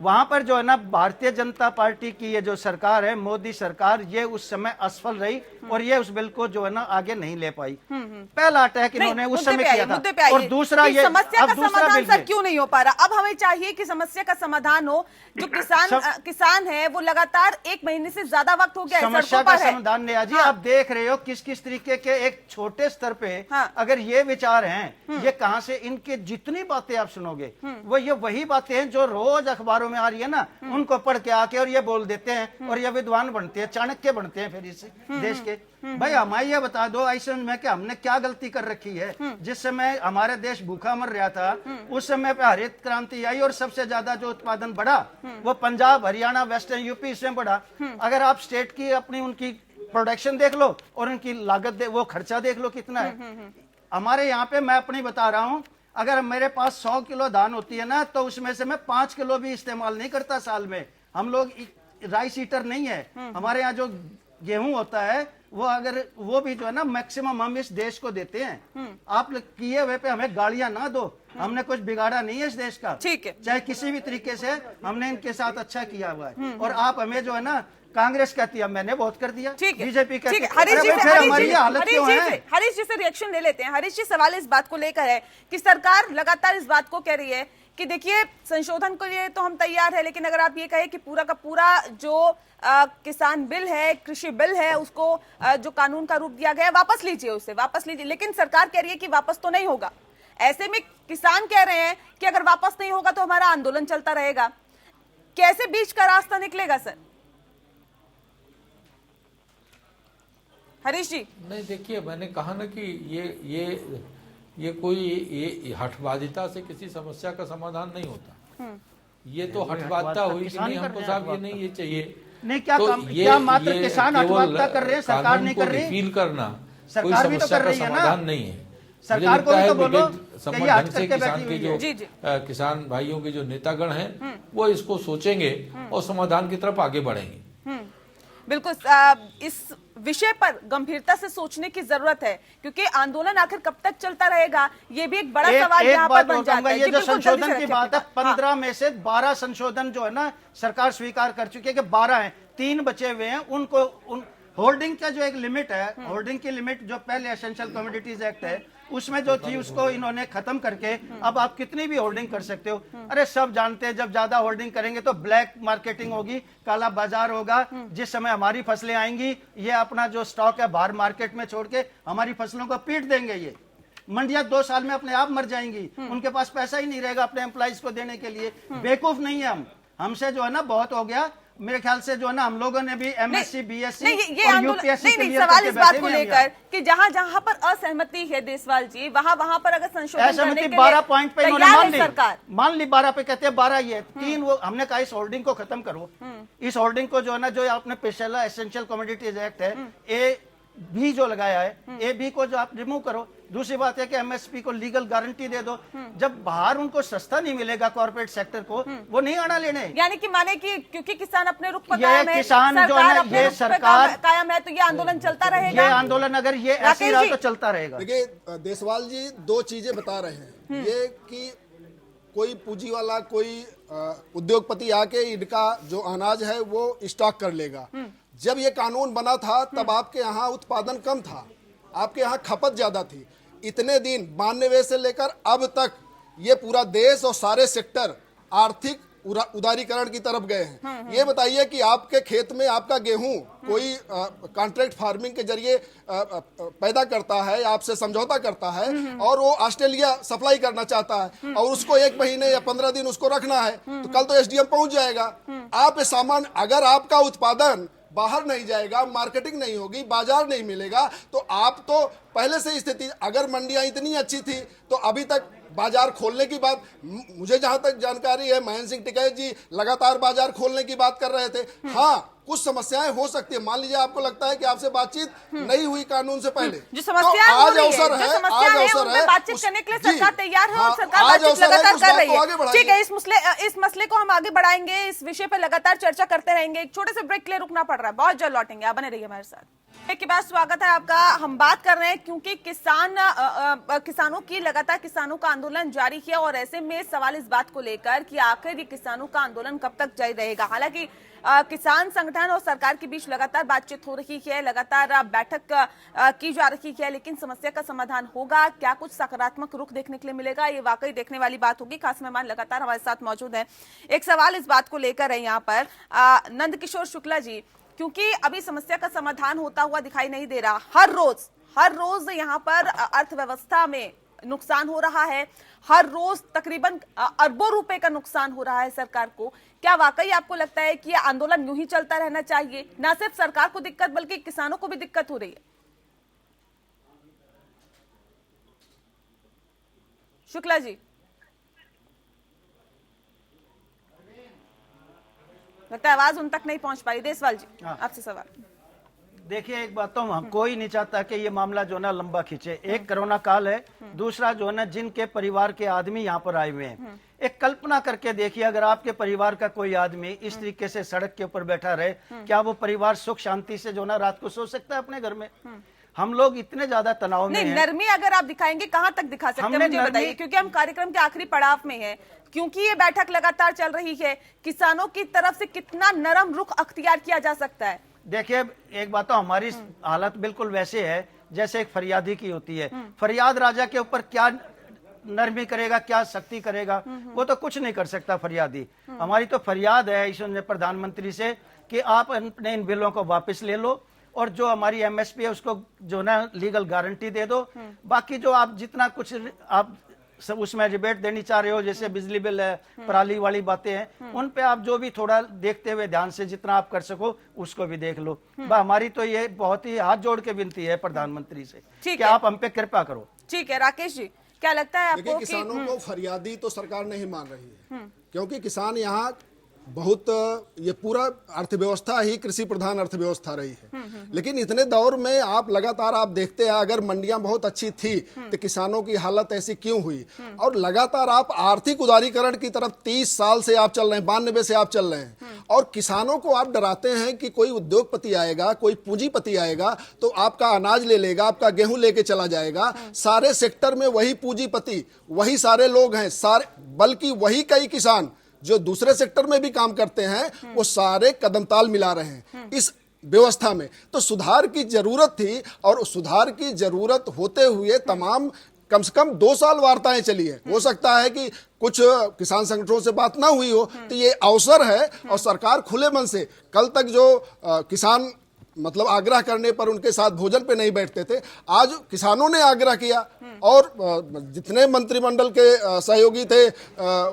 वहां पर जो है ना भारतीय जनता पार्टी की ये जो सरकार है, मोदी सरकार, ये उस समय असफल रही और ये उस बिल को जो है ना आगे नहीं ले पाई। पहला अटैक इन्होंने उस समय किया था। और दूसरा ये समस्या का दूसरा समाधान बिल सर क्यों नहीं हो पा रहा? अब हमें चाहिए कि समस्या का समाधान हो। जो किसान है वो लगातार 1 महीने से ज्यादा वक्त हो गया समस्या का समाधान नेहा जी, आप देख रहे हो किस किस तरीके के एक छोटे स्तर पे अगर ये विचार हैं, ये कहां से, इनके जितनी बातें आप सुनोगे वो ये वही बातें हैं जो रोज अखबारों में आ रही है ना, उनको पढ़ के आके और ये बोल देते हैं और ये विद्वान बनते हैं, चाणक्य बनते हैं फिर इस देश के। भाई हमें ये बता दो ऐसे में कि हमने क्या गलती कर रखी है। जिस समय हमारे देश भूखा मर रहा था उस समय पे हरित क्रांति आई और सबसे ज्यादा जो उत्पादन बढ़ा वो पंजाब, हरियाणा, वेस्टर्न यूपी इसमें बढ़ा। अगर आप स्टेट की अपनी उनकी प्रोडक्शन देख लो और उनकी लागत वो खर्चा देख लो कितना है। हमारे यहाँ पे मैं अपनी बता रहा हूँ, अगर मेरे पास 100 किलो धान होती है ना तो उसमें से मैं 5 किलो भी इस्तेमाल नहीं करता साल में। हम लोग राइस ईटर नहीं है। हमारे यहाँ जो गेहूं होता है वो अगर वो भी जो है ना मैक्सिमम हम इस देश को देते हैं। आप किए हुए पे हमें गालियां ना दो, हमने कुछ बिगाड़ा नहीं है इस देश का, ठीक है, चाहे किसी भी तरीके से हमने इनके साथ अच्छा किया हुआ है। और आप हमें जो है ना कांग्रेस कहती है मैंने बहुत कर दिया, बीजेपी कहती है हरीश जी से रिएक्शन ले लेते हैं। हरीश जी सवाल इस बात को लेकर है कि सरकार लगातार इस बात को कह रही है कि देखिए संशोधन के लिए तो हम तैयार है, लेकिन अगर आप ये कहें कि पूरा का पूरा जो किसान बिल है, कृषि बिल है, उसको जो कानून का रूप दिया गया है वापस लीजिए, उसे वापस लीजिए। लेकिन सरकार कह रही है कि वापस तो नहीं होगा। ऐसे में किसान कह रहे हैं कि अगर वापस नहीं होगा तो हमारा आंदोलन चलता रहेगा। कैसे बीच का रास्ता निकलेगा सर? हरीश जी नहीं, देखिए मैंने कहा ना कि ये कोई ये हठबाजिता से किसी समस्या का समाधान नहीं होता। ये तो हठबाजिता हुई कि नहीं, हमको साहब ये नहीं ये चाहिए नहीं, क्या मात्र किसान हठबाजिता कर रहे हैं, सरकार नहीं कर रही। रिपील करना कोई सरकार भी तो समस्या कर का रही है ना। समाधान नहीं है। सरकार को भी तो बोलो संबंध ढंग से किसान के जो किसान भाइयों के जो नेतागण हैं वो इसको सोचेंगे और समाधान की तरफ आगे बढ़ेंगे। बिल्कुल, इस विषय पर गंभीरता से सोचने की जरूरत है, क्योंकि आंदोलन आखिर कब तक चलता रहेगा ये भी एक बड़ा सवाल यहाँ पर बन जाता है। ये जो संशोधन की बात है, 15 में से 12 संशोधन जो है ना सरकार स्वीकार कर चुकी है कि 12 हैं, 3 बचे हुए हैं। उनको होल्डिंग का जो एक लिमिट है, होल्डिंग की लिमिट जो पहले एसेंशियल कमोडिटीज एक्ट है उसमें जो थी उसको इन्होंने खत्म करके अब आप कितनी भी होल्डिंग कर सकते हो। अरे सब जानते हैं जब ज्यादा होल्डिंग करेंगे तो ब्लैक मार्केटिंग होगी, काला बाजार होगा। जिस समय हमारी फसलें आएंगी ये अपना जो स्टॉक है बाहर मार्केट में छोड़ के हमारी फसलों को पीट देंगे। ये मंडियां 2 साल में अपने आप मर जाएंगी, उनके पास पैसा ही नहीं रहेगा अपने एम्प्लॉइज को देने के लिए। बेवकूफ नहीं है हम, हमसे जो है ना बहुत हो गया। मेरे ख्याल से जो है ना हम लोगों ने भी एमएससी, बीएससी और यूपीएससी के लिए सवाल इस बात को लेकर कि जहां जहां पर असहमति है देशवाल जी, वहां पर अगर संशोधन करने के लिए 12 पॉइंट पे मान ली 12 पे कहते हैं 12 ये 3 वो हमने कहा इस होल्डिंग को खत्म करो। इस होल्डिंग को जो है ना जो आपने पिछला एसेंशियल कमोडिटीज एक्ट है ए भी जो लगाया है, ए बी को जो आप रिमूव करो। दूसरी बात है कि एमएसपी को लीगल गारंटी दे दो। जब बाहर उनको सस्ता नहीं मिलेगा कॉर्पोरेट सेक्टर को, वो नहीं आना लेने। यानी कि माने कि क्योंकि किसान अपने रुख पर कायम है, किसान जो है ना ये सरकार कायम है तो ये आंदोलन चलता रहेगा। ये आंदोलन अगर ये ऐसे रहा तो चलता रहेगा। देखिए देशवाल जी 2 चीजें बता रहे हैं, ये कि कोई पूंजी वाला कोई उद्योगपति आके इनका जो अनाज है वो स्टॉक कर लेगा। जब ये कानून बना था तब आपके यहाँ उत्पादन कम था, आपके यहाँ खपत ज्यादा थी। इतने दिन 92 से लेकर अब तक ये पूरा देश और सारे सेक्टर आर्थिक उदारीकरण की तरफ गए हैं। ये बताइए कि आपके खेत में आपका गेहूं कोई कॉन्ट्रैक्ट फार्मिंग के जरिए पैदा करता है, आपसे समझौता करता है और वो ऑस्ट्रेलिया सप्लाई करना चाहता है और उसको 1 महीने या 15 दिन उसको रखना है, तो कल तो एसडीएम पहुंच जाएगा। आप सामान अगर आपका उत्पादन बाहर नहीं जाएगा, मार्केटिंग नहीं होगी, बाजार नहीं मिलेगा, तो आप तो पहले से स्थिति, अगर मंडियां इतनी अच्छी थी तो अभी तक बाजार खोलने की बात, मुझे जहां तक जानकारी है महेंद्र सिंह टिकैत जी लगातार बाजार खोलने की बात कर रहे थे। हाँ कुछ समस्याएं हो सकती है। मान लीजिए आपको लगता है कि आपसे बातचीत नहीं हुई कानून से पहले, जो समस्या आज अवसर है, आज अवसर है बातचीत करने के लिए सरकार तैयार है और सरकार आज बातचीत अवसर है लगातार उस कर बात रही को आगे है। बढ़ाइए। ठीक है, इस मसले को हम आगे बढ़ाएंगे, इस विषय पर लगातार चर्चा करते रहेंगे। एक छोटे से ब्रेक के लिए रुकना पड़ रहा है, बहुत जल्द लौटेंगे, आप बने रहिए हमारे साथ। के बाद स्वागत है आपका। हम बात कर रहे हैं क्योंकि किसानों की लगातार किसानों का आंदोलन जारी है और ऐसे में सवाल इस बात को लेकर कि आखिर ये किसानों का आंदोलन कब तक जारी रहेगा। हालांकि किसान संगठन और सरकार के बीच लगातार बातचीत हो रही है, लगातार बैठक की जा रही है, लेकिन समस्या का समाधान होगा क्या, कुछ सकारात्मक रुख देखने के लिए मिलेगा, ये वाकई देखने वाली बात होगी। खास मेहमान लगातार हमारे साथ मौजूद हैं। एक सवाल इस बात को लेकर है यहाँ पर नंद किशोर शुक्ला जी, क्योंकि अभी समस्या का समाधान होता हुआ दिखाई नहीं दे रहा। हर रोज यहाँ पर अर्थव्यवस्था में नुकसान हो रहा है, हर रोज तकरीबन अरबों रुपए का नुकसान हो रहा है सरकार को। क्या वाकई आपको लगता है कि ये आंदोलन यूं ही चलता रहना चाहिए? ना सिर्फ सरकार को दिक्कत बल्कि किसानों को भी दिक्कत हो रही है। शुक्ला जी, लगता है आवाज उन तक नहीं पहुंच पाई। देसवाल जी, आपसे सवाल। देखिए, एक बात तो हम कोई नहीं चाहता कि ये मामला जो है ना लंबा खींचे। एक कोरोना काल है, दूसरा जो है ना जिनके परिवार के आदमी यहाँ पर आए हुए हैं, एक कल्पना करके देखिए, अगर आपके परिवार का कोई आदमी इस तरीके से सड़क के ऊपर बैठा रहे, क्या वो परिवार सुख शांति से जो ना रात को सो सकता है अपने घर में? हम लोग इतने ज्यादा तनाव में हैं। नरमी अगर आप दिखाएंगे कहां तक दिखा सकते हैं मुझे बताइए, क्योंकि हम कार्यक्रम के आखिरी पड़ाव में हैं, क्योंकि ये बैठक लगातार चल रही है। किसानों की तरफ से कितना नरम रुख अख्तियार किया जा सकता है? देखिए, एक बात तो हमारी हालत बिल्कुल वैसे है जैसे एक फरियादी की होती है। फरियाद राजा के ऊपर क्या नरमी करेगा, क्या सख्ती करेगा? वो तो कुछ नहीं कर सकता फरियादी। हमारी तो फरियाद है इस प्रधानमंत्री से कि आप अपने इन बिलों को वापस ले लो और जो हमारी एमएसपी है उसको जो ना लीगल गारंटी दे दो। बाकी जो आप जितना कुछ आप सब उसमें रिबेट देनी चाह रहे हो, जैसे बिजली बिल है, पराली वाली बातें हैं, उन पे आप जो भी थोड़ा देखते हुए ध्यान से जितना आप कर सको उसको भी देख लो। हमारी तो ये बहुत ही हाथ जोड़ के विनती है प्रधानमंत्री से कि आप हम पे कृपा करो। ठीक है, राकेश जी, क्या लगता है आपको? किसानों को फरियादी तो सरकार नहीं मान रही है, क्योंकि किसान यहाँ बहुत, ये पूरा अर्थव्यवस्था ही कृषि प्रधान अर्थव्यवस्था रही है। लेकिन इतने दौर में आप लगातार आप देखते हैं, अगर मंडियां बहुत अच्छी थी तो किसानों की हालत ऐसी क्यों हुई? और लगातार आप आर्थिक उदारीकरण की तरफ 30 साल से आप चल रहे हैं, 92 से आप चल रहे हैं, और किसानों को आप डराते हैं कि कोई उद्योगपति आएगा, कोई पूंजीपति आएगा तो आपका अनाज ले लेगा, आपका गेहूं लेके चला जाएगा। सारे सेक्टर में वही पूंजीपति, वही सारे लोग हैं, बल्कि वही कई किसान जो दूसरे सेक्टर में भी काम करते हैं, वो सारे कदम ताल मिला रहे हैं इस व्यवस्था में। तो सुधार की जरूरत थी, और सुधार की जरूरत होते हुए तमाम कम से कम 2 साल वार्ताएं चली है। हो सकता है कि कुछ किसान संगठनों से बात ना हुई हो, तो ये अवसर है, और सरकार खुले मन से, कल तक जो किसान मतलब आग्रह करने पर उनके साथ भोजन पे नहीं बैठते थे, आज किसानों ने आग्रह किया, और जितने मंत्रिमंडल के सहयोगी थे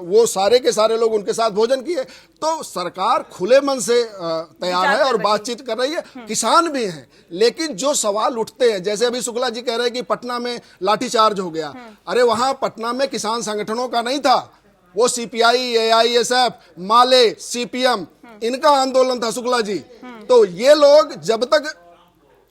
वो सारे के सारे लोग उनके साथ भोजन किए। तो सरकार खुले मन से तैयार है और बातचीत कर रही है, किसान भी हैं। लेकिन जो सवाल उठते हैं, जैसे अभी शुक्ला जी कह रहे हैं कि पटना में लाठीचार्ज हो गया, अरे वहां पटना में किसान संगठनों का नहीं था, वो सीपीआई, एआईएसएफ, माले, सीपीएम, इनका आंदोलन था शुक्ला जी। तो ये लोग जब तक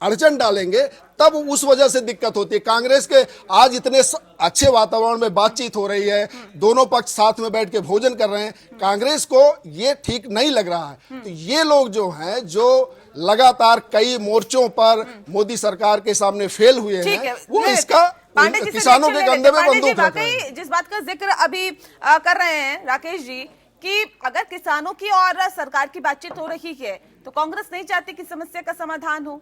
अड़चन डालेंगे तब उस वजह से दिक्कत होती है। कांग्रेस के आज इतने अच्छे वातावरण में बातचीत हो रही है, दोनों पक्ष साथ में बैठ के भोजन कर रहे हैं, कांग्रेस को ये ठीक नहीं लग रहा है। तो ये लोग जो हैं, जो लगातार कई मोर्चों पर मोदी सरकार के सामने फेल हुए हैं, वो इसका किसानों के कंधे में बंदूक रख रहे हैं। जिस बात का जिक्र अभी कर रहे हैं राकेश जी, कि अगर किसानों की और सरकार की बातचीत हो रही है तो कांग्रेस नहीं चाहती कि समस्या का समाधान हो,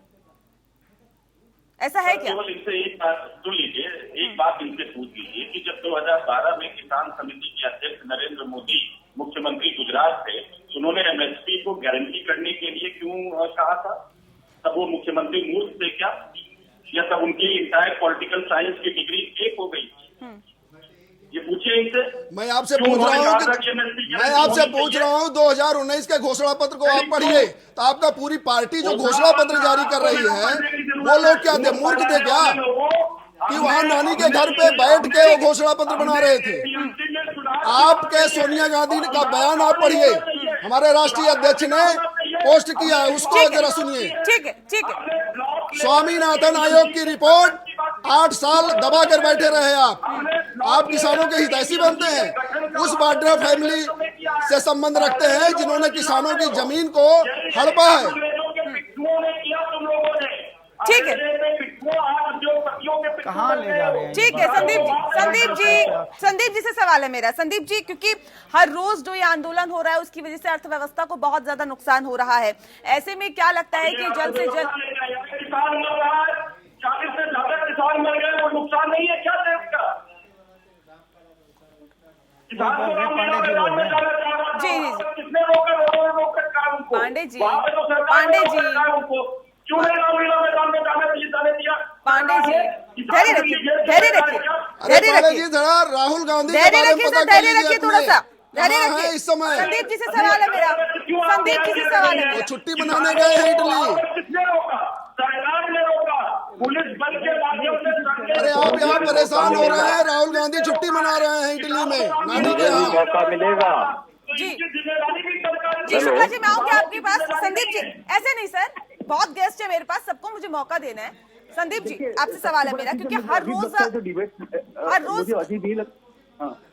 ऐसा है क्या? केवल इनसे एक बात सुन लीजिए, एक बात इनसे पूछ लीजिए कि जब 2012 में किसान समिति के अध्यक्ष नरेंद्र मोदी मुख्यमंत्री गुजरात थे, उन्होंने एमएसपी को गारंटी करने के लिए क्यों कहा था? तब वो मुख्यमंत्री मूर्ख थे क्या, या तब उनकी इंटायर पॉलिटिकल साइंस की डिग्री एक हो गई? ये पूछिए इनसे। मैं आपसे पूछ रहा हूँ 2019 के घोषणा पत्र को आप पढ़िए, तो आपका पूरी पार्टी जो घोषणा पत्र जारी कर रही है, वो लोग क्या थे, मूर्ख थे क्या, कि वहां नानी के घर पे बैठ के वो घोषणा पत्र बना रहे थे? आपके सोनिया गांधी का बयान आप पढ़िए, हमारे राष्ट्रीय अध्यक्ष ने पोस्ट किया है उसको जरा सुनिए। ठीक है, ठीक है। स्वामीनाथन आयोग की रिपोर्ट, 8 साल दबा कर बैठे रहे आप किसानों के हितैषी बनते हैं, उस वाड्रा फैमिली से संबंध रखते हैं जिन्होंने किसानों की जमीन को हड़पा है। ठीक है, कहाँ ले जा रहे हैं? ठीक है संदीप जी से सवाल है मेरा। संदीप जी, क्योंकि हर रोज जो ये आंदोलन हो रहा है उसकी वजह से अर्थव्यवस्था को बहुत ज्यादा नुकसान हो रहा है, ऐसे में क्या लगता है कि जल्द से जल्द किसान मर रहा है, 40 से ज्यादा किसान मर गए, वो नुकसान नहीं है क्या देश का? किसान को मैदान में जाना चाह रहा था, किसने रोकर कहा उनको? पांडे जी, क्यों नहीं रामलीला मैदान में जाने दिया? पांडे जी धैर्य रखिए जरा राहुल गांधी के बारे में पता कर लीजिए, थोड़ा सा धैर्य है रखिए। इस समय संदीप जी से सवाल है मेरा, संदीप जी से सवाल है। वो छुट्टी मनाने गए हैं इटली। किसने रोका? सरकार ने रोका, पुलिस बल के माध्यम से। अरे आप यहाँ परेशान हो रहे हैं, राहुल गांधी छुट्टी मना रहे हैं इटली में, नानी के यहाँ। मौका मिलेगा। जी शुक्ला जी, मैं आऊँ क्या आपके पास? संदीप जी ऐसे नहीं सर, बहुत गेस्ट है मेरे पास, सबको मुझे मौका देना है। संदीप जी आपसे सवाल है मेरा, क्योंकि हर रोज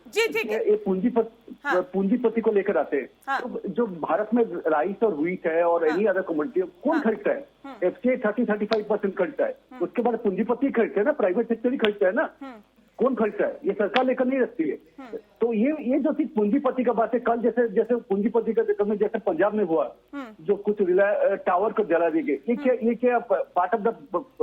जी ठीक है, ये पूंजीपति को लेकर आते हैं। हाँ। तो जो भारत में राइस और व्हीट है और एनी अदर कमोडिटी कौन खरीदता है? एफसीआई 30-35% खरीदता है, उसके बाद पूंजीपति खरीदते हैं ना, प्राइवेट सेक्टर ही खरीदता है ना। कौन खरीदता है? ये सरकार लेकर नहीं रखती है। तो ये जो थी पूंजीपति का बात है, कल जैसे पूंजीपति का जैसे पंजाब में हुआ, जो कुछ टावर को जला दी गई, ये क्या part of the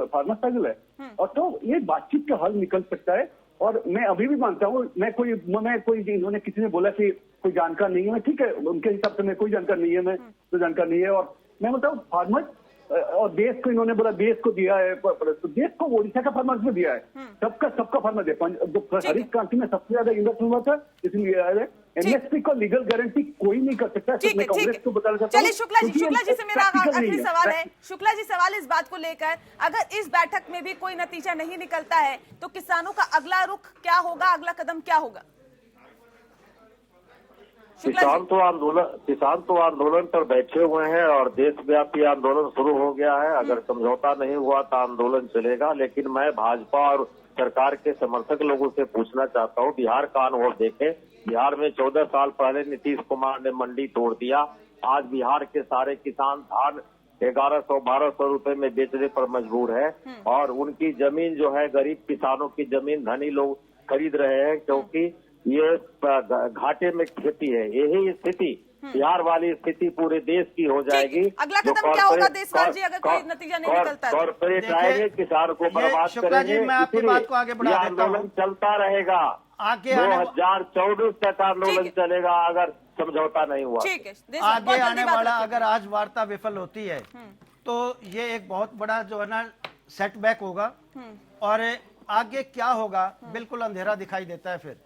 farmer struggle है? और तो ये बातचीत का हल निकल सकता है। और मैं अभी भी मानता हूँ, मैं कोई इन्होंने किसी ने बोला कि कोई जानकार नहीं है, ठीक है, उनके हिसाब से मैं कोई जानकार नहीं है, मैं तो जानकार नहीं है। और मैं बताऊँ फार्मर और देश को, इन्होंने बोला देश को दिया है, तो देश को ओडिशा का फार्मर्स में दिया है, सबका फार्मर है। जो हरित क्रांति में सबसे ज्यादा इन्वेस्टमेंट हुआ था, इसलिए एमएसपी को लीगल गारंटी कोई नहीं कर सकता। ठीक है, कांग्रेस को बताना चाहता हूं। चलिए शुक्ला जी से मेरा आखिरी सवाल है। शुक्ला जी सवाल इस बात को लेकर, अगर इस बैठक में भी कोई नतीजा नहीं निकलता है तो किसानों का अगला रुख क्या होगा, अगला कदम क्या होगा? किसान तो आंदोलन पर बैठे हुए हैं और देशव्यापी आंदोलन शुरू हो गया है। अगर समझौता नहीं हुआ तो आंदोलन चलेगा। लेकिन मैं भाजपा और सरकार के समर्थक लोगों से पूछना चाहता हूं, बिहार का अनुभव देखें। बिहार में 14 साल पहले नीतीश कुमार ने मंडी तोड़ दिया। आज बिहार के सारे किसान धान 1100-1200 रुपए में बेचने पर मजबूर है और उनकी जमीन जो है, गरीब किसानों की जमीन धनी लोग खरीद रहे हैं, क्योंकि ये घाटे में खेती है। यही स्थिति, बिहार वाली स्थिति पूरे देश की हो जाएगी। अगला कदम क्या होगा देशपाल जी, अगर कोई नतीजा नहीं निकलता? कॉर्पोरेट आएंगे, किसान को बर्बाद करेंगे। मैं आपकी बात को आगे बढ़ा देता हूं। आंदोलन चलता रहेगा, 2024 तक आंदोलन चलेगा अगर समझौता नहीं हुआ। ठीक है, आगे आने वाला, अगर आज वार्ता विफल होती है तो ये एक बहुत बड़ा जो है ना सेटबैक होगा और आगे क्या होगा बिल्कुल अंधेरा दिखाई देता है। फिर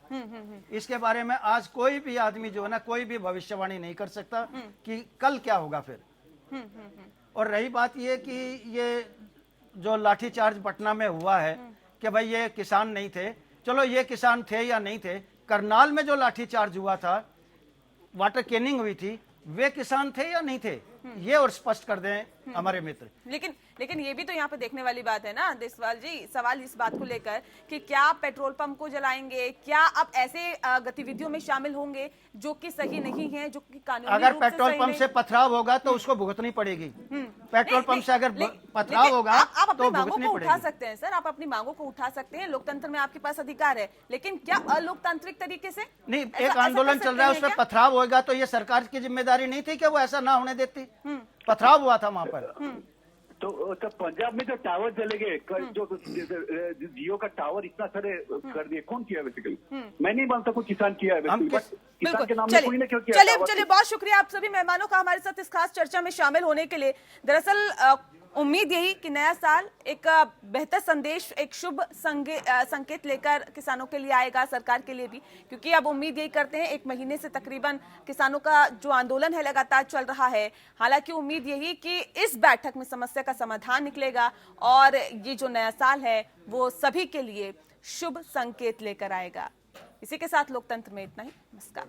इसके बारे में आज कोई भी आदमी जो है ना, कोई भी भविष्यवाणी नहीं कर सकता कि कल क्या होगा फिर। और रही बात ये कि ये जो लाठीचार्ज पटना में हुआ है कि भाई ये किसान नहीं थे, चलो ये किसान थे या नहीं थे, करनाल में जो लाठीचार्ज हुआ था, वाटर कैनिंग हुई थी, वे किसान थे या नहीं थे, ये और स्पष्ट कर दें हमारे मित्र। लेकिन ये भी तो यहाँ पे देखने वाली बात है ना देशपाल जी, सवाल इस बात को लेकर कि क्या आप पेट्रोल पंप को जलाएंगे, क्या आप ऐसे गतिविधियों में शामिल होंगे जो कि सही नहीं है, जो कि कानूनी अगर रूप से पेट्रोल सही पंप नहीं? से पथराव होगा तो उसको भुगतनी पड़ेगी। पेट्रोल पंप से अगर पथराव होगा आप अपनी तो मांगों भुगतनी को उठा पड़ेगी। सकते हैं सर, आप अपनी मांगों को उठा सकते हैं, लोकतंत्र में आपके पास अधिकार है, लेकिन क्या अलोकतांत्रिक तरीके से नहीं, एक आंदोलन चल रहा है, उसमें पथराव होगा तो ये सरकार की जिम्मेदारी नहीं थी कि वो ऐसा ना होने देती? पथराव हुआ था वहां पर। तो पंजाब में जो टावर जले गए, जो जियो का टावर इतना सारे कर दिए, कौन किया बेसिकली? मैं नहीं मानता कोई किसान किया है बेसिकली, किसान के नाम में कोई ने क्यों किया? चलिए बहुत शुक्रिया आप सभी मेहमानों का हमारे साथ इस खास चर्चा में शामिल होने के लिए। दरअसल उम्मीद यही कि नया साल एक बेहतर संदेश, एक शुभ संकेत लेकर किसानों के लिए आएगा, सरकार के लिए भी, क्योंकि अब उम्मीद यही करते हैं, 1 महीने से तकरीबन किसानों का जो आंदोलन है लगातार चल रहा है। हालांकि उम्मीद यही कि इस बैठक में समस्या का समाधान निकलेगा और ये जो नया साल है वो सभी के लिए शुभ संकेत लेकर आएगा। इसी के साथ लोकतंत्र में इतना ही। नमस्कार।